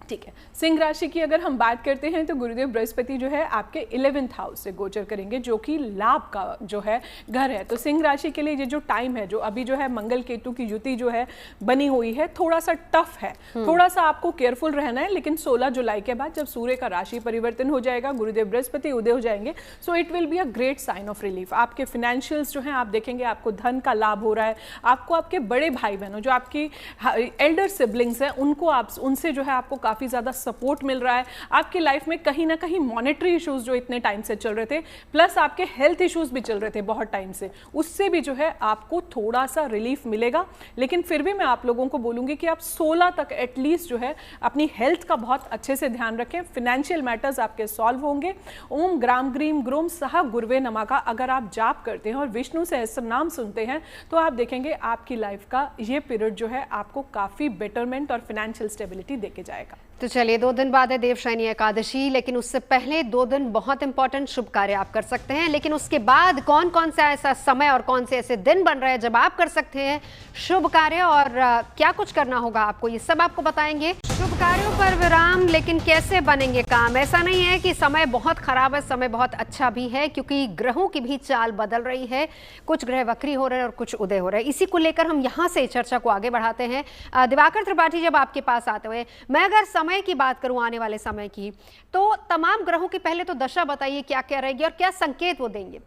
ठीक है, सिंह राशि की अगर हम बात करते हैं तो गुरुदेव बृहस्पति जो है आपके 11th हाउस से गोचर करेंगे, जो कि लाभ का जो है घर है। तो सिंह राशि के लिए ये जो टाइम है, जो अभी जो है मंगल केतु की युति जो है बनी हुई है, थोड़ा सा टफ है, थोड़ा सा आपको केयरफुल रहना है। लेकिन 16 जुलाई के बाद जब सूर्य का राशि परिवर्तन हो जाएगा, गुरुदेव बृहस्पति उदय हो जाएंगे, so it will be a great sign of relief. आपके फाइनेंशियल्स जो है आप देखेंगे आपको धन का लाभ हो रहा है। आपको आपके बड़े भाई बहनों जो आपकी एल्डर सिबलिंग्स हैं उनको आप उनसे जो है आपको काफी ज्यादा सपोर्ट मिल रहा है। आपकी लाइफ में कहीं ना कहीं मॉनेटरी इश्यूज जो इतने टाइम से चल रहे थे, प्लस आपके हेल्थ इश्यूज भी चल रहे थे बहुत टाइम से, उससे भी जो है आपको थोड़ा सा रिलीफ मिलेगा। लेकिन फिर भी मैं आप लोगों को बोलूंगी कि आप 16 तक एटलीस्ट जो है अपनी हेल्थ का बहुत अच्छे से ध्यान रखें। फाइनेंशियल मैटर्स आपके सॉल्व होंगे। ओम ग्राम ग्रीम ग्रोम सह गुरुवे नमः का अगर आप जाप करते हैं और विष्णु सहस्त्र नाम सुनते हैं तो आप देखेंगे आपकी लाइफ का ये पीरियड जो है आपको काफी बेटरमेंट और फाइनेंशियल स्टेबिलिटी देके जाएगा। तो चलिए 2 दिन बाद है देवशयनी एकादशी, लेकिन उससे पहले 2 दिन बहुत इंपॉर्टेंट शुभ कार्य आप कर सकते हैं। लेकिन उसके बाद कौन कौन सा ऐसा समय और कौन से ऐसे दिन बन रहे हैं जब आप कर सकते हैं शुभ कार्य, और क्या कुछ करना होगा आपको, ये सब आपको बताएंगे। शुभ कार्यों पर विराम, लेकिन कैसे बनेंगे काम? ऐसा नहीं है कि समय बहुत खराब है, समय बहुत अच्छा भी है, क्योंकि ग्रहों की भी चाल बदल रही है। कुछ ग्रह वक्री हो रहे हैं और कुछ उदय हो रहे हैं। इसी को लेकर हम यहाँ से चर्चा को आगे बढ़ाते हैं। दिवाकर त्रिपाठी, जब आपके पास आते हुए, मैं अगर समय की बात करूं आने वाले समय की, तो तमाम ग्रहों की पहले तो दशा बताइए क्या क्या रहेगी और क्या संकेत वो देंगे।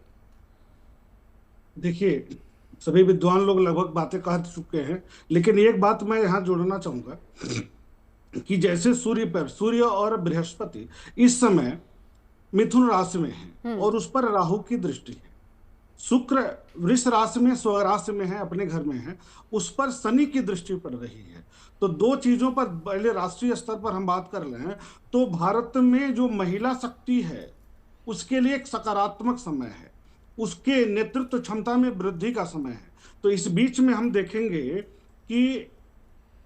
देखिए, सभी विद्वान लोग लगभग बातें कह चुके हैं, लेकिन एक बात मैं यहाँ जोड़ना चाहूंगा कि जैसे सूर्य और बृहस्पति इस समय मिथुन राशि में है और उस पर राहु की दृष्टि है। शुक्र वृष राशि में स्वराशि में है, अपने घर में है, उस पर शनि की दृष्टि पड़ रही है। तो 2 चीजों पर पहले राष्ट्रीय स्तर पर हम बात कर लें तो भारत में जो महिला शक्ति है उसके लिए एक सकारात्मक समय है, उसके नेतृत्व क्षमता में वृद्धि का समय है। तो इस बीच में हम देखेंगे कि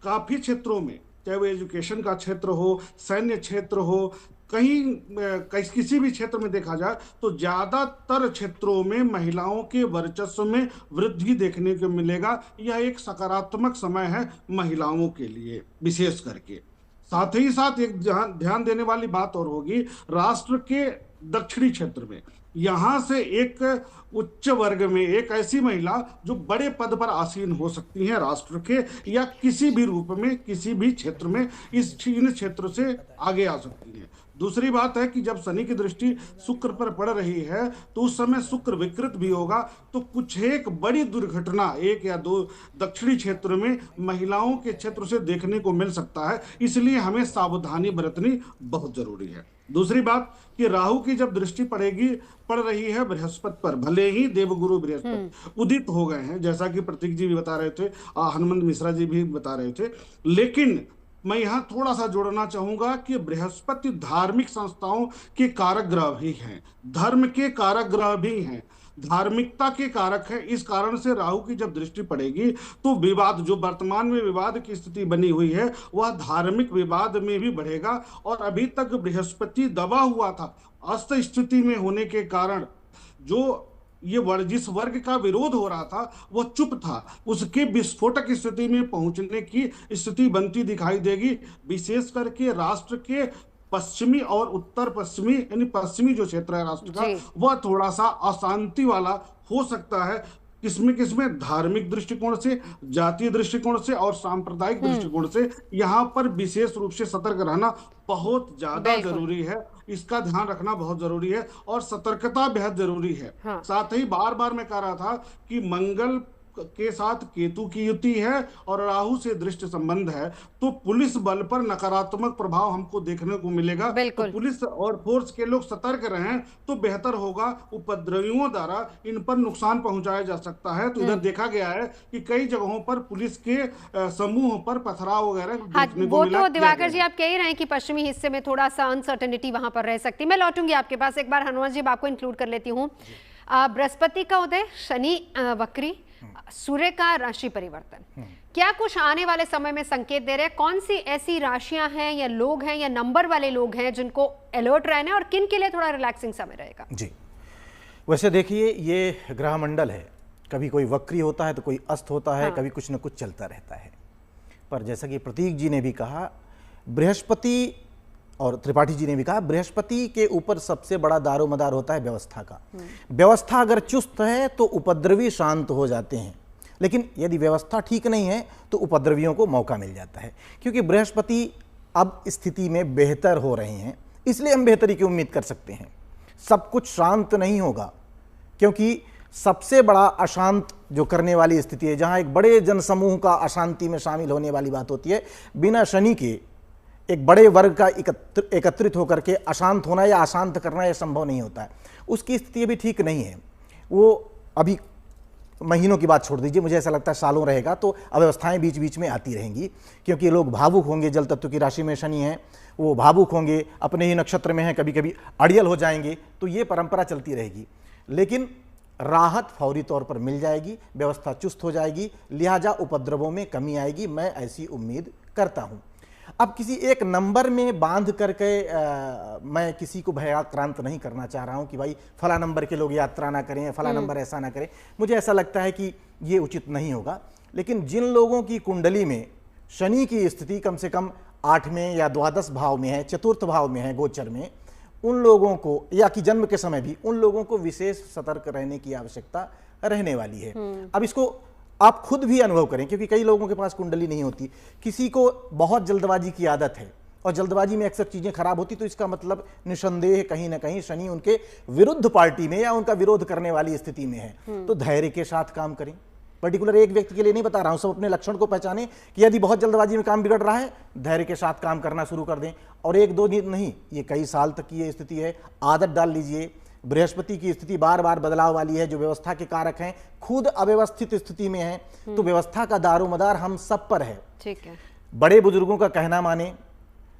काफी क्षेत्रों में, चाहे वो एजुकेशन का क्षेत्र हो, सैन्य क्षेत्र हो, किसी भी क्षेत्र में देखा जाए तो ज्यादातर क्षेत्रों में महिलाओं के वर्चस्व में वृद्धि देखने को मिलेगा। यह एक सकारात्मक समय है महिलाओं के लिए विशेष करके। साथ ही साथ एक ध्यान देने वाली बात और होगी, राष्ट्र के दक्षिणी क्षेत्र में यहाँ से एक उच्च वर्ग में एक ऐसी महिला जो बड़े पद पर आसीन हो सकती हैं राष्ट्र के, या किसी भी रूप में किसी भी क्षेत्र में इन क्षेत्र से आगे आ सकती है। दूसरी बात है कि जब शनि की दृष्टि शुक्र पर पड़ रही है तो उस समय शुक्र विकृत भी होगा, तो कुछ एक बड़ी दुर्घटना 1 या 2 दक्षिणी क्षेत्र में महिलाओं के क्षेत्र से देखने को मिल सकता है। इसलिए हमें सावधानी बरतनी बहुत जरूरी है। दूसरी बात कि राहु की जब दृष्टि पड़ रही है बृहस्पति पर, भले ही देवगुरु बृहस्पति उदित हो गए हैं, जैसा कि प्रतीक जी भी बता रहे थे, हनुमंत मिश्रा जी भी बता रहे थे, लेकिन मैं यहाँ थोड़ा सा जोड़ना चाहूंगा कि बृहस्पति धार्मिक संस्थाओं के कारक ग्रह भी हैं, धर्म के कारक ग्रह भी हैं, धार्मिकता के कारक है। इस कारण से राहु की जब दृष्टि पड़ेगी तो विवाद, जो वर्तमान में विवाद की स्थिति बनी हुई है, वह धार्मिक विवाद में भी बढ़ेगा। और अभी तक बृहस्पति दबा हुआ था, अस्त स्थिति में होने के कारण जो ये जिस वर्ग का विरोध हो रहा था वो चुप था, उसके विस्फोटक स्थिति में पहुंचने की स्थिति बनती दिखाई देगी। विशेष करके राष्ट्र के पश्चिमी और उत्तर पश्चिमी, यानी पश्चिमी जो क्षेत्र है राष्ट्र का, वह थोड़ा सा अशांति वाला हो सकता है। किसमें धार्मिक दृष्टिकोण से, जातीय दृष्टिकोण से और सांप्रदायिक दृष्टिकोण से यहाँ पर विशेष रूप से सतर्क रहना बहुत ज्यादा जरूरी है। इसका ध्यान रखना बहुत जरूरी है और सतर्कता बेहद जरूरी है। हाँ। साथ ही बार बार मैं कह रहा था कि मंगल के साथ केतु की युति है और राहु से दृष्ट संबंध है, तो पुलिस बल पर नकारात्मक प्रभाव हमको देखने को मिलेगा। तो पुलिस और फोर्स के लोग सतर्क रहें तो बेहतर होगा। उपद्रवियों द्वारा इन पर नुकसान पहुंचाया जा सकता है। तो इधर देखा गया है कि कई जगहों पर पुलिस के समूह पर पथराव वगैरह देखने को मिला। तो दिवाकर जी आप कह रहे हैं कि पश्चिमी हिस्से में थोड़ा सा अनसर्टेनिटी वहां पर रह सकती है। मैं लौटूंगी आपके पास एक बार। हनुमान जी आपको इंक्लूड कर लेती हूँ। बृहस्पति का उदय, शनि वक्री, सूर्य का राशि परिवर्तन, क्या कुछ आने वाले समय में संकेत दे रहे हैं? कौन सी ऐसी राशियां हैं या लोग हैं या नंबर वाले लोग हैं जिनको अलर्ट रहना है और किन के लिए थोड़ा रिलैक्सिंग समय रहेगा? जी, वैसे देखिए ये ग्रह मंडल है, कभी कोई वक्री होता है तो कोई अस्त होता है। हाँ। कभी कुछ न कुछ चलता रहता है। पर जैसा कि प्रतीक जी ने भी कहा, बृहस्पति और त्रिपाठी जी ने भी कहा, बृहस्पति के ऊपर सबसे बड़ा दारोमदार होता है व्यवस्था का। व्यवस्था अगर चुस्त है तो उपद्रवी शांत हो जाते हैं, लेकिन यदि व्यवस्था ठीक नहीं है तो उपद्रवियों को मौका मिल जाता है। क्योंकि बृहस्पति अब स्थिति में बेहतर हो रहे हैं, इसलिए हम बेहतरी की उम्मीद कर सकते हैं। सब कुछ शांत नहीं होगा, क्योंकि सबसे बड़ा अशांत जो करने वाली स्थिति है, जहां एक बड़े जनसमूह का अशांति में शामिल होने वाली बात होती है, बिना शनि के एक बड़े वर्ग का एकत्रित होकर के अशांत होना या अशांत करना यह संभव नहीं होता है। उसकी स्थिति अभी ठीक नहीं है। वो अभी महीनों की बात छोड़ दीजिए, मुझे ऐसा लगता है सालों रहेगा। तो अव्यवस्थाएं बीच बीच में आती रहेंगी, क्योंकि लोग भावुक होंगे। जल तत्व की राशि में शनि है, वो भावुक होंगे, अपने ही नक्षत्र में है, कभी कभी अड़ियल हो जाएंगे। तो ये परंपरा चलती रहेगी, लेकिन राहत फौरी तौर पर मिल जाएगी, व्यवस्था चुस्त हो जाएगी, लिहाजा उपद्रवों में कमी आएगी। मैं ऐसी उम्मीद करता हूँ। अब किसी एक नंबर में बांध करके मैं किसी को भयाक्रांत नहीं करना चाह रहा हूं कि भाई फला नंबर के लोग यात्रा ना करें, फला नंबर ऐसा ना करें। मुझे ऐसा लगता है कि ये उचित नहीं होगा। लेकिन जिन लोगों की कुंडली में शनि की स्थिति कम से कम 8वें या द्वादश भाव में है, चतुर्थ भाव में है गोचर में, उन लोगों को, या कि जन्म के समय भी, उन लोगों को विशेष सतर्क रहने की आवश्यकता रहने वाली है। अब इसको आप खुद भी अनुभव करें, क्योंकि कई लोगों के पास कुंडली नहीं होती। किसी को बहुत जल्दबाजी की आदत है और जल्दबाजी में अक्सर चीजें खराब होती, तो इसका मतलब निसंदेह कहीं ना कहीं शनि उनके विरुद्ध पार्टी में या उनका विरोध करने वाली स्थिति में है। तो धैर्य के साथ काम करें। पर्टिकुलर एक व्यक्ति के लिए नहीं बता रहा हूं, सब अपने लक्षण को पहचानें कि यदि बहुत जल्दबाजी में काम बिगड़ रहा है, धैर्य के साथ काम करना शुरू कर दें। और 1-2 दिन नहीं, ये कई साल तक की ये स्थिति है। आदत डाल लीजिए। बृहस्पति की स्थिति बार बार बदलाव वाली है, जो व्यवस्था के कारक हैं, खुद अव्यवस्थित स्थिति में है, तो व्यवस्था का दारोमदार हम सब पर है। ठीक है। बड़े बुजुर्गों का कहना माने,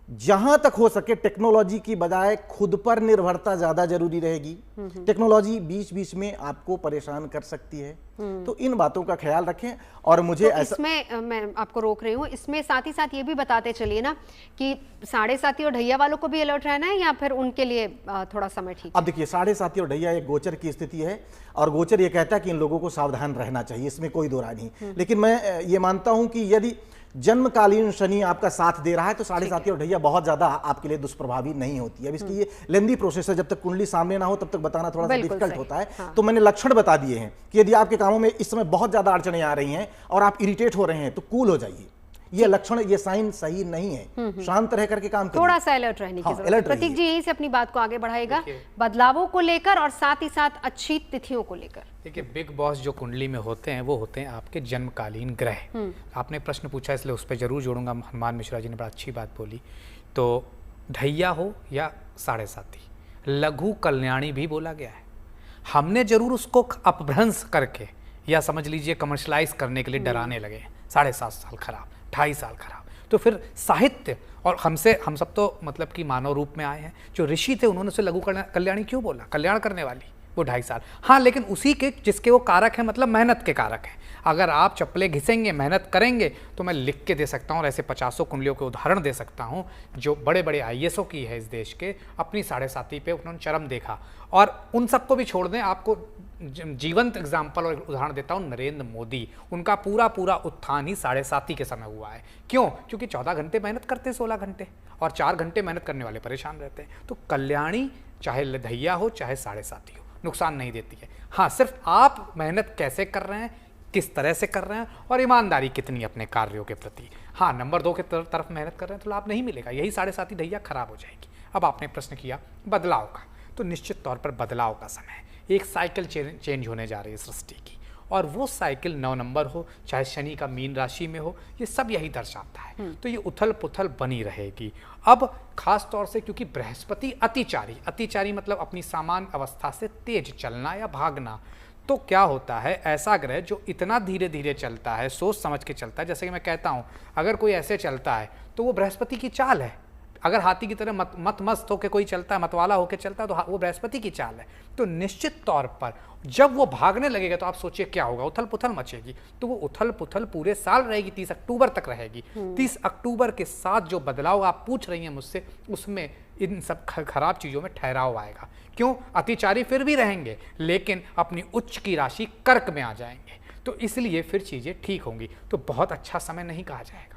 जहां तक हो सके टेक्नोलॉजी की बजाय खुद पर निर्भरता ज्यादा जरूरी रहेगी। टेक्नोलॉजी बीच बीच में आपको परेशान कर सकती है, तो इन बातों का ख्याल रखें। और मुझे तो इसमें मैं आपको रोक रही हूँ, इसमें साथ ही साथ ये भी बताते चलिए ना कि 7.5 और ढैया वालों को भी अलर्ट रहना है या फिर उनके लिए थोड़ा समय ठीक? अब देखिए, 7.5 और ढैया एक गोचर की स्थिति है और गोचर ये कहता है कि इन लोगों को सावधान रहना चाहिए, इसमें कोई दो राय नहीं। लेकिन मैं ये मानता हूं कि यदि जन्मकालीन शनि आपका साथ दे रहा है तो 7.5 और ढैया बहुत ज्यादा आपके लिए दुष्प्रभावी नहीं होती है। अब इसकी ये लेंदी प्रोसेस है, जब तक कुंडली सामने ना हो तब तक बताना थोड़ा सा डिफिकल्ट होता है। हाँ। तो मैंने लक्षण बता दिए हैं कि यदि आपके कामों में इस समय बहुत ज्यादा अड़चने आ रही हैं और आप इरिटेट हो रहे हैं तो कूल हो जाइए। ये लक्षण, ये साइन सही नहीं है। शांत रह करके काम करिए, थोड़ा सा अलर्ट रहने की जरूरत है। प्रतीक जी यहीं से अपनी बात को आगे बढ़ाएगा, बदलावों को लेकर और साथ ही साथ अच्छी तिथियों को लेकर। देखिए, बिग बॉस जो कुंडली में होते हैं वो होते हैं आपके जन्मकालीन ग्रह। आपने प्रश्न पूछा इसलिए उस पर जरूर जोड़ूंगा। हनुमान मिश्रा जी ने बड़ा अच्छी बात बोली। तो ढैया हो या 7.5, लघु कल्याणी भी बोला गया है। हमने जरूर उसको अपभ्रंश करके या समझ लीजिए कमर्शलाइज करने के लिए डराने लगे। 7.5 साल खराब, 2.5 साल खराब। तो फिर साहित्य और हम सब तो मतलब कि मानव रूप में आए हैं। जो ऋषि थे उन्होंने उसे लघु कल्याणी क्यों बोला? कल्याण करने वाली, वो 2.5 साल। हाँ, लेकिन उसी के जिसके वो कारक है, मतलब मेहनत के कारक है। अगर आप चप्पलें घिसेंगे, मेहनत करेंगे, तो मैं लिख के दे सकता हूँ और ऐसे 50 कुंडलियों के उदाहरण दे सकता हूँ जो बड़े बड़े IASओ की है इस देश के, अपनी 7.5 पे उन्होंने चरम देखा। और उन सबको भी छोड़ दें, आपको जीवंत एग्जाम्पल और उदाहरण देता हूँ नरेंद्र मोदी। उनका पूरा पूरा उत्थान ही 7:30 के समय हुआ है। क्यों? क्योंकि 14 घंटे मेहनत करते 16 घंटे, और 4 घंटे मेहनत करने वाले परेशान रहते हैं। तो कल्याणी चाहे लधैया हो चाहे 7:30 हो, नुकसान नहीं देती है। हाँ, सिर्फ आप मेहनत कैसे कर रहे हैं, किस तरह से कर रहे हैं, और ईमानदारी कितनी अपने कार्यों के प्रति। हाँ, नंबर 2 के तरफ मेहनत कर रहे हैं तो लाभ नहीं मिलेगा, यही 7:30 ढैया खराब हो जाएगी। अब आपने प्रश्न किया बदलाव का, तो निश्चित तौर पर बदलाव का समय है। एक साइकिल चेंज होने जा रही है सृष्टि की, और वो साइकिल 9 नंबर हो चाहे शनि का मीन राशि में हो, ये सब यही दर्शाता है। तो ये उथल पुथल बनी रहेगी। अब खास तौर से क्योंकि बृहस्पति अतिचारी मतलब अपनी सामान्य अवस्था से तेज चलना या भागना, तो क्या होता है, ऐसा ग्रह जो इतना धीरे धीरे चलता है, सोच समझ के चलता है। जैसे कि मैं कहता हूँ, अगर कोई ऐसे चलता है तो वो बृहस्पति की चाल है। अगर हाथी की तरह मस्त होकर कोई चलता है, मतवाला होकर चलता है, तो वो बृहस्पति की चाल है। तो निश्चित तौर पर जब वो भागने लगेगा तो आप सोचिए क्या होगा, उथल पुथल मचेगी। तो वो उथल पुथल पूरे साल रहेगी, 30 अक्टूबर तक रहेगी। 30 अक्टूबर के साथ जो बदलाव आप पूछ रही हैं मुझसे, उसमें इन सब खराब चीज़ों में ठहराव आएगा। क्यों? अतिचारी फिर भी रहेंगे, लेकिन अपनी उच्च की राशि कर्क में आ जाएंगे, तो इसलिए फिर चीज़ें ठीक होंगी। तो बहुत अच्छा समय नहीं कहा जाएगा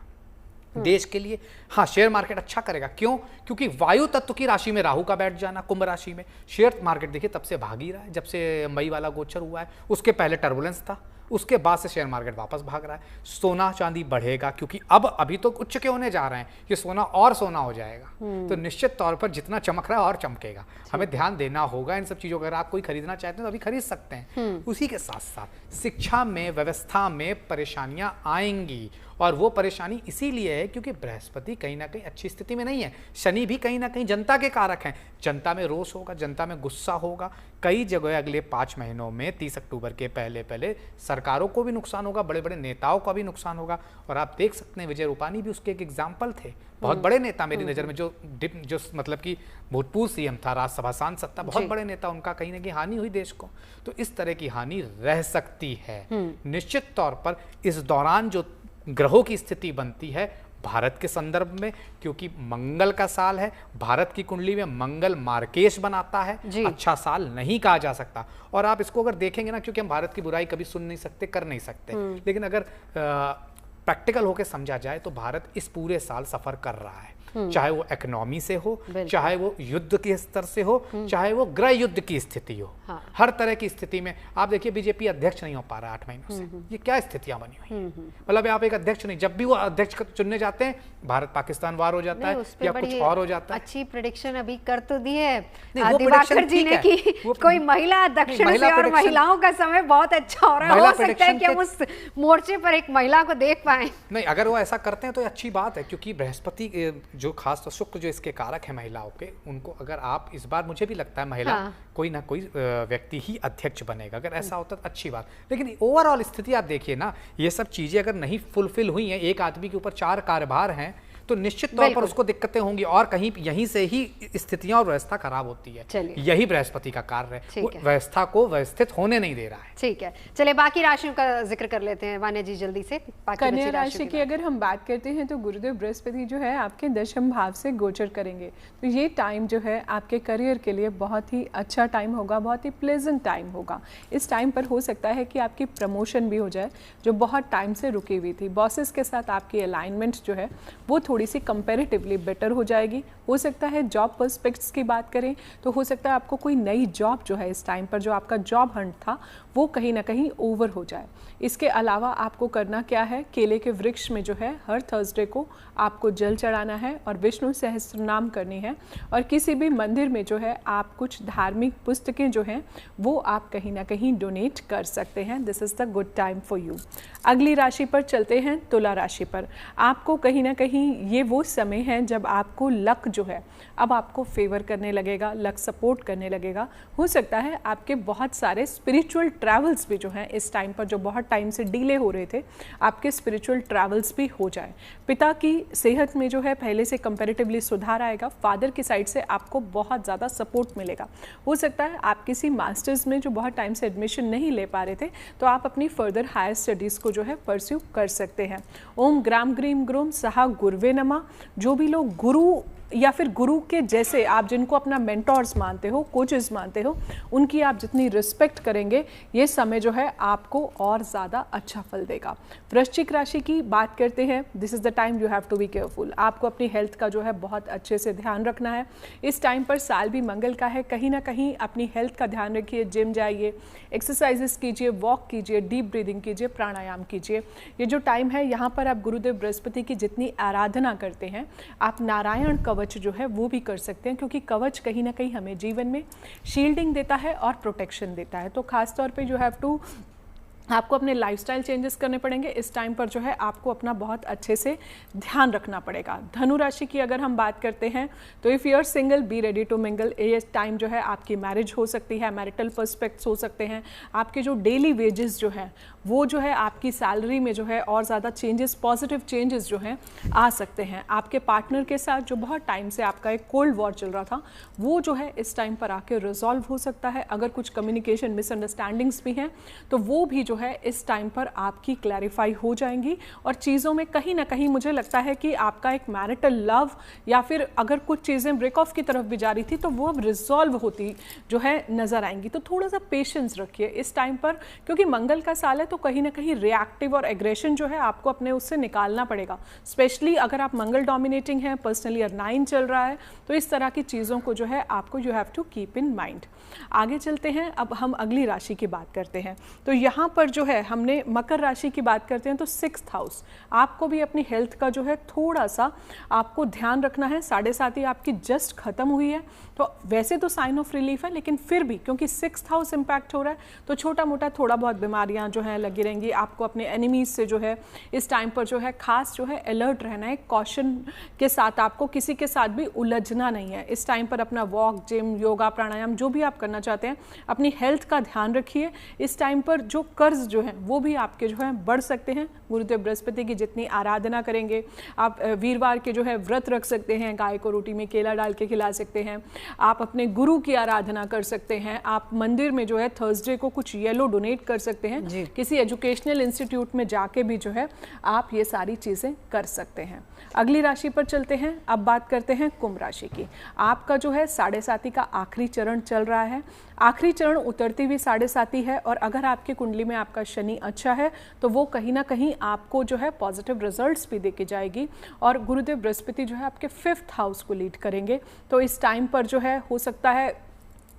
देश के लिए। हाँ, शेयर मार्केट अच्छा करेगा। क्यों? क्योंकि वायु तत्व की राशि में राहु का बैठ जाना, कुंभ राशि में। शेयर मार्केट देखिए तब से भाग ही रहा है, जब से मई वाला गोचर हुआ है। उसके पहले टर्बुलेंस था, उसके बाद से शेयर मार्केट वापस भाग रहा है। सोना चांदी बढ़ेगा, क्योंकि अभी तो उच्च के होने जा रहे हैं, ये सोना और सोना हो जाएगा। तो निश्चित तौर पर जितना चमक रहा है और चमकेगा। हमें ध्यान देना होगा इन सब चीज़ों को। अगर आप कोई खरीदना चाहते हैं तो अभी खरीद सकते हैं। उसी के साथ साथ शिक्षा में, व्यवस्था में परेशानियां आएंगी, और वो परेशानी इसीलिए है क्योंकि बृहस्पति कहीं ना कहीं अच्छी स्थिति में नहीं है। शनि भी कहीं ना कहीं जनता के कारक हैं। जनता में रोष होगा, जनता में गुस्सा होगा। कई जगह अगले 5 महीनों में 30 अक्टूबर के पहले सरकारों को भी नुकसान होगा, बड़े बड़े नेताओं का भी नुकसान होगा। और आप देख सकते हैं विजय रूपानी भी उसके एक एग्जाम्पल थे। बहुत बड़े नेता मेरी नज़र में, जो मतलब कि भूतपूर्व सीएम था, राज्यसभा सांसद था, बहुत बड़े नेता, उनका कहीं ना कहीं हानि हुई देश को। तो इस तरह की हानि रह सकती है। निश्चित तौर पर इस दौरान जो ग्रहों की स्थिति बनती है भारत के संदर्भ में, क्योंकि मंगल का साल है, भारत की कुंडली में मंगल मार्केश बनाता है, अच्छा साल नहीं कहा जा सकता। और आप इसको अगर देखेंगे ना, क्योंकि हम भारत की बुराई कभी सुन नहीं सकते, कर नहीं सकते, लेकिन अगर प्रैक्टिकल होकर समझा जाए तो भारत इस पूरे साल सफर कर रहा है। चाहे वो इकोनॉमी से हो, चाहे वो युद्ध के स्तर से हो, चाहे वो गृह युद्ध की स्थिति हो। हाँ। हर तरह की स्थिति में आप देखिए बीजेपी अध्यक्ष नहीं हो पा रहा 8 महीनों से। ये क्या स्थितियां बनी हुई, मतलब आप एक अध्यक्ष नहीं, जब भी वो अध्यक्ष चुनने जाते हैं भारत पाकिस्तान वार हो जाता है या कुछ और हो जाता है। अच्छी प्रेडिक्शन अभी कर तो दी है दिवाकर जी ने कि कोई महिला दक्षिण से, और महिलाओं का समय बहुत अच्छा हो रहा है। हो सकता है कि हम उस मोर्चे पर एक महिला को देख पाए। नहीं, अगर वो ऐसा करते हैं तो अच्छी बात है, क्योंकि बृहस्पति जो खास तो शुक्र जो इसके कारक है महिलाओं के, उनको अगर आप इस बार, मुझे भी लगता है महिला कोई ना कोई व्यक्ति ही अध्यक्ष बनेगा। अगर ऐसा होता तो अच्छी बात। लेकिन ओवरऑल स्थिति आप देखिए ना, ये सब चीजें अगर नहीं फुलफिल हुई हैं, एक आदमी के ऊपर 4 कार्यभार हैं, तो निश्चित तौर पर उसको दिक्कतें होंगी, और कहीं यहीं से ही स्थितियां और व्यवस्था खराब होती है। यही बृहस्पति का कार्य है, व्यवस्था को व्यवस्थित होने नहीं दे रहा है। ठीक है, चलिए बाकी राशियों का जिक्र कर लेते हैं वान्या जी जल्दी से। कन्या राशि की अगर हम बात करते हैं तो गुरुदेव बृहस्पति जो है आपके 10th भाव से गोचर करेंगे। तो ये टाइम जो है आपके करियर के लिए बहुत ही अच्छा टाइम होगा, बहुत ही प्लेजेंट टाइम होगा। इस टाइम पर हो सकता है कि आपकी प्रमोशन भी हो जाए, जो बहुत टाइम से रुकी हुई थी। बॉसेस के साथ आपकी अलाइनमेंट जो है वो थोड़ी सी कंपैरेटिवली बेटर हो जाएगी। हो सकता है जॉब पर्सपेक्ट्स की बात करें तो हो सकता है आपको कोई नई जॉब जो है इस टाइम पर, जो आपका जॉब हंट था वो कहीं ना कहीं ओवर हो जाए। इसके अलावा आपको करना क्या है, केले के वृक्ष में जो है हर थर्सडे को आपको जल चढ़ाना है और विष्णु सहस्त्रनाम करनी है, और किसी भी मंदिर में जो है आप कुछ धार्मिक पुस्तकें जो हैं वो आप कहीं ना कहीं डोनेट कर सकते हैं। This is the good time for you. अगली राशि पर चलते हैं, तुला राशि पर। आपको कहीं ना कहीं ये वो समय है जब आपको लक जो है अब आपको फेवर करने लगेगा, लक सपोर्ट करने लगेगा। हो सकता है आपके बहुत सारे स्पिरिचुअल ट्रैवल्स भी जो हैं इस टाइम पर, जो बहुत टाइम से डिले हो रहे थे, आपके स्पिरिचुअल ट्रैवल्स भी हो जाए। पिता की सेहत में जो है पहले से कंपैरेटिवली सुधार आएगा। फादर की साइड से आपको बहुत ज़्यादा सपोर्ट मिलेगा। हो सकता है आप किसी मास्टर्स में जो बहुत टाइम से एडमिशन नहीं ले पा रहे थे, तो आप अपनी फर्दर हायर स्टडीज़ को जो है परस्यू कर सकते हैं। ओम ग्राम ग्रीम ग्रोम सहा गुरुवे नमः। जो भी लोग गुरु या फिर गुरु के जैसे आप जिनको अपना मेंटोर्स मानते हो, कोचेस मानते हो, उनकी आप जितनी रिस्पेक्ट करेंगे ये समय जो है आपको और ज़्यादा अच्छा फल देगा। वृश्चिक राशि की बात करते हैं, this is the time you have to be careful. आपको अपनी हेल्थ का जो है बहुत अच्छे से ध्यान रखना है। इस टाइम पर साल भी मंगल का है, कहीं ना कहीं अपनी हेल्थ का ध्यान रखिए, जिम जाइए, एक्सरसाइजेस कीजिए, वॉक कीजिए, डीप ब्रीदिंग कीजिए, प्राणायाम कीजिए। ये जो टाइम है यहाँ पर आप गुरुदेव बृहस्पति की जितनी आराधना करते हैं, आप नारायण कवच जो है वो भी कर सकते हैं, क्योंकि कवच कहीं ना कहीं हमें जीवन में शील्डिंग देता है और प्रोटेक्शन देता है। तो खास तौर पे यू हैव टू, आपको अपने लाइफस्टाइल चेंजेस करने पड़ेंगे। इस टाइम पर जो है आपको अपना बहुत अच्छे से ध्यान रखना पड़ेगा। धनु राशि की अगर हम बात करते हैं तो if you are single be ready to mingle. ये टाइम जो है आपकी मैरिज हो सकती है, मैरिटल पर्सपेक्ट्स हो सकते हैं, आपके जो डेली वेजेस जो है वो जो है आपकी सैलरी में जो है और ज़्यादा चेंजेस, पॉजिटिव चेंजेस जो हैं आ सकते हैं। आपके पार्टनर के साथ जो बहुत टाइम से आपका एक कोल्ड वॉर चल रहा था वो जो है इस टाइम पर आके रिजॉल्व हो सकता है। अगर कुछ कम्युनिकेशन मिसअंडरस्टैंडिंग्स भी हैं तो वो भी जो है इस टाइम पर आपकी क्लैरिफाई हो जाएंगी, और चीज़ों में कहीं ना कहीं मुझे लगता है कि आपका एक मैरिटल लव या फिर अगर कुछ चीज़ें ब्रेक ऑफ की तरफ भी जा रही थी तो वो अब रिजॉल्व होती जो है नज़र आएंगी। तो थोड़ा सा पेशेंस रखिए इस टाइम पर, क्योंकि मंगल का साल है तो कहीं ना कहीं रिएक्टिव और एग्रेशन जो है आपको अपने उससे निकालना पड़ेगा। स्पेशली अगर आप मंगल डोमिनेटिंग हैं, पर्सनली ईयर 9 चल रहा है, तो इस तरह की चीज़ों को जो है आपको you have to keep in mind. आगे चलते हैं, अब हम अगली राशि की बात करते हैं। तो यहाँ पर जो है हमने मकर राशि की बात करते हैं तो 6th हाउस, आपको भी अपनी हेल्थ का जो है थोड़ा सा आपको ध्यान रखना है। 7.5 आपकी जस्ट खत्म हुई है, तो वैसे तो साइन ऑफ रिलीफ है, लेकिन फिर भी क्योंकि 6th हाउस इंपैक्ट हो रहा है तो छोटा मोटा थोड़ा बहुत बीमारियां जो है लगी रहेंगी। आपको अपने एनिमीज से जो है इस टाइम पर जो है खास जो है अलर्ट रहना है, कॉशन के साथ आपको किसी के साथ भी उलझना नहीं है। इस टाइम पर अपना वॉक, जिम, योगा, प्राणायाम जो भी आप करना चाहते हैं अपनी हेल्थ का ध्यान रखिए। इस टाइम पर जो कर्ज जो है वो भी आपके जो है बढ़ सकते हैं। गुरुदेव बृहस्पति की जितनी आराधना करेंगे, आप वीरवार के जो है व्रत रख सकते हैं, गाय को रोटी में केला डाल के खिला सकते हैं, आप अपने गुरु की आराधना कर सकते हैं, आप मंदिर में जो है थर्सडे को कुछ येलो डोनेट कर सकते हैं, किसी एजुकेशनल इंस्टीट्यूट में जाके भी जो है आप ये सारी चीज़ें कर सकते हैं। अगली राशि पर चलते हैं, अब बात करते हैं कुंभ राशि की। आपका जो है 7.5 का आखिरी चरण चल रहा है, आखिरी चरण उतरती हुई 7.5 है, और अगर आपकी कुंडली में आपका शनि अच्छा है तो वो कहीं ना कहीं आपको जो है पॉजिटिव रिजल्ट्स भी देके जाएगी, और गुरुदेव बृहस्पति जो है आपके 5th हाउस को लीड करेंगे। तो इस टाइम पर जो है हो सकता है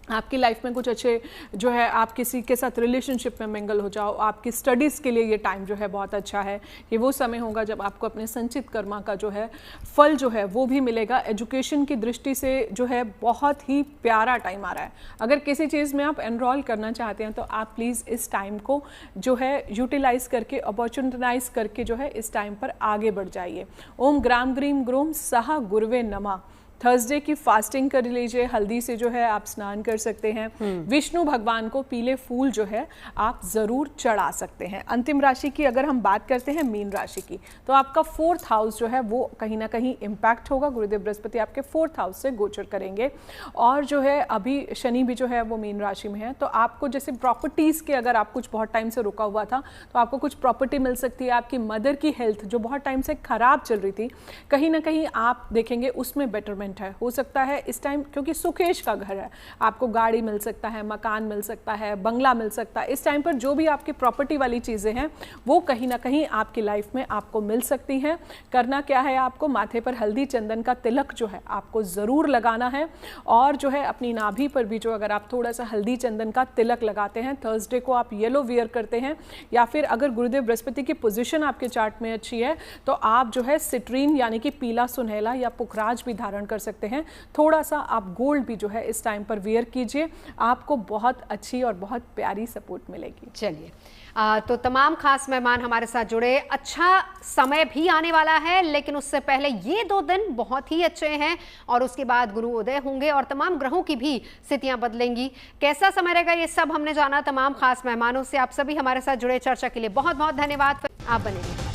आपकी लाइफ में कुछ अच्छे जो है आप किसी के साथ रिलेशनशिप में मिंगल हो जाओ। आपकी स्टडीज़ के लिए ये टाइम जो है बहुत अच्छा है, ये वो समय होगा जब आपको अपने संचित कर्मा का जो है फल जो है वो भी मिलेगा। एजुकेशन की दृष्टि से जो है बहुत ही प्यारा टाइम आ रहा है। अगर किसी चीज़ में आप एनरोल करना चाहते हैं तो आप प्लीज़ इस टाइम को जो है यूटिलाइज करके, अपॉर्चुनिटाइज करके जो है इस टाइम पर आगे बढ़ जाइए। ओम ग्राम ग्रीम ग्रोम सहा गुरुवे नमः। थर्सडे की फास्टिंग कर लीजिए, हल्दी से जो है आप स्नान कर सकते हैं। विष्णु भगवान को पीले फूल जो है आप जरूर चढ़ा सकते हैं। अंतिम राशि की अगर हम बात करते हैं मीन राशि की, तो आपका 4th हाउस जो है वो कहीं ना कहीं इम्पैक्ट होगा। गुरुदेव बृहस्पति आपके 4th हाउस से गोचर करेंगे, और जो है अभी शनि भी जो है वो मीन राशि में है। तो आपको जैसे प्रॉपर्टीज़ के, अगर आप कुछ बहुत टाइम से रुका हुआ था तो आपको कुछ प्रॉपर्टी मिल सकती है। आपकी मदर की हेल्थ जो बहुत टाइम से खराब चल रही थी, कहीं ना कहीं आप देखेंगे उसमें बेटरमेंट है। हो सकता है इस टाइम, क्योंकि सुकेश का घर है, आपको गाड़ी मिल सकता है, मकान मिल सकता है, बंगला मिल सकता है। इस टाइम पर जो भी आपकी प्रॉपर्टी वाली चीज़ें हैं वो कहीं ना कहीं आपकी लाइफ में आपको मिल सकती हैं। करना क्या है, आपको माथे पर हल्दी चंदन का तिलक जो है आपको ज़रूर लगाना है, और जो है अपनी नाभि पर भी जो अगर आप थोड़ा सा हल्दी चंदन का तिलक लगाते हैं, थर्सडे को आप येलो वियर करते हैं, या फिर अगर गुरुदेव बृहस्पति की पोजीशन आपके चार्ट में अच्छी है तो आप जो है सिट्रीन यानी कि पीला सुनहला या पुखराज भी धारण कर सकते हैं। थोड़ा सा आप गोल्ड भी जो है इस टाइम पर वियर कीजिए, आपको बहुत अच्छी और बहुत प्यारी सपोर्ट मिलेगी। चलिए, तो तमाम खास मेहमान हमारे साथ जुड़े। अच्छा समय भी आने वाला है, लेकिन उससे पहले ये 2 दिन बहुत ही अच्छे हैं, और उसके बाद गुरु उदय होंगे और तमाम ग्रहों की भी स्थितियां बदलेंगी। कैसा समय रहेगा ये सब हमने जाना तमाम खास मेहमानों से। आप सभी हमारे साथ जुड़े, चर्चा के लिए बहुत बहुत धन्यवाद। आप बने रहिए।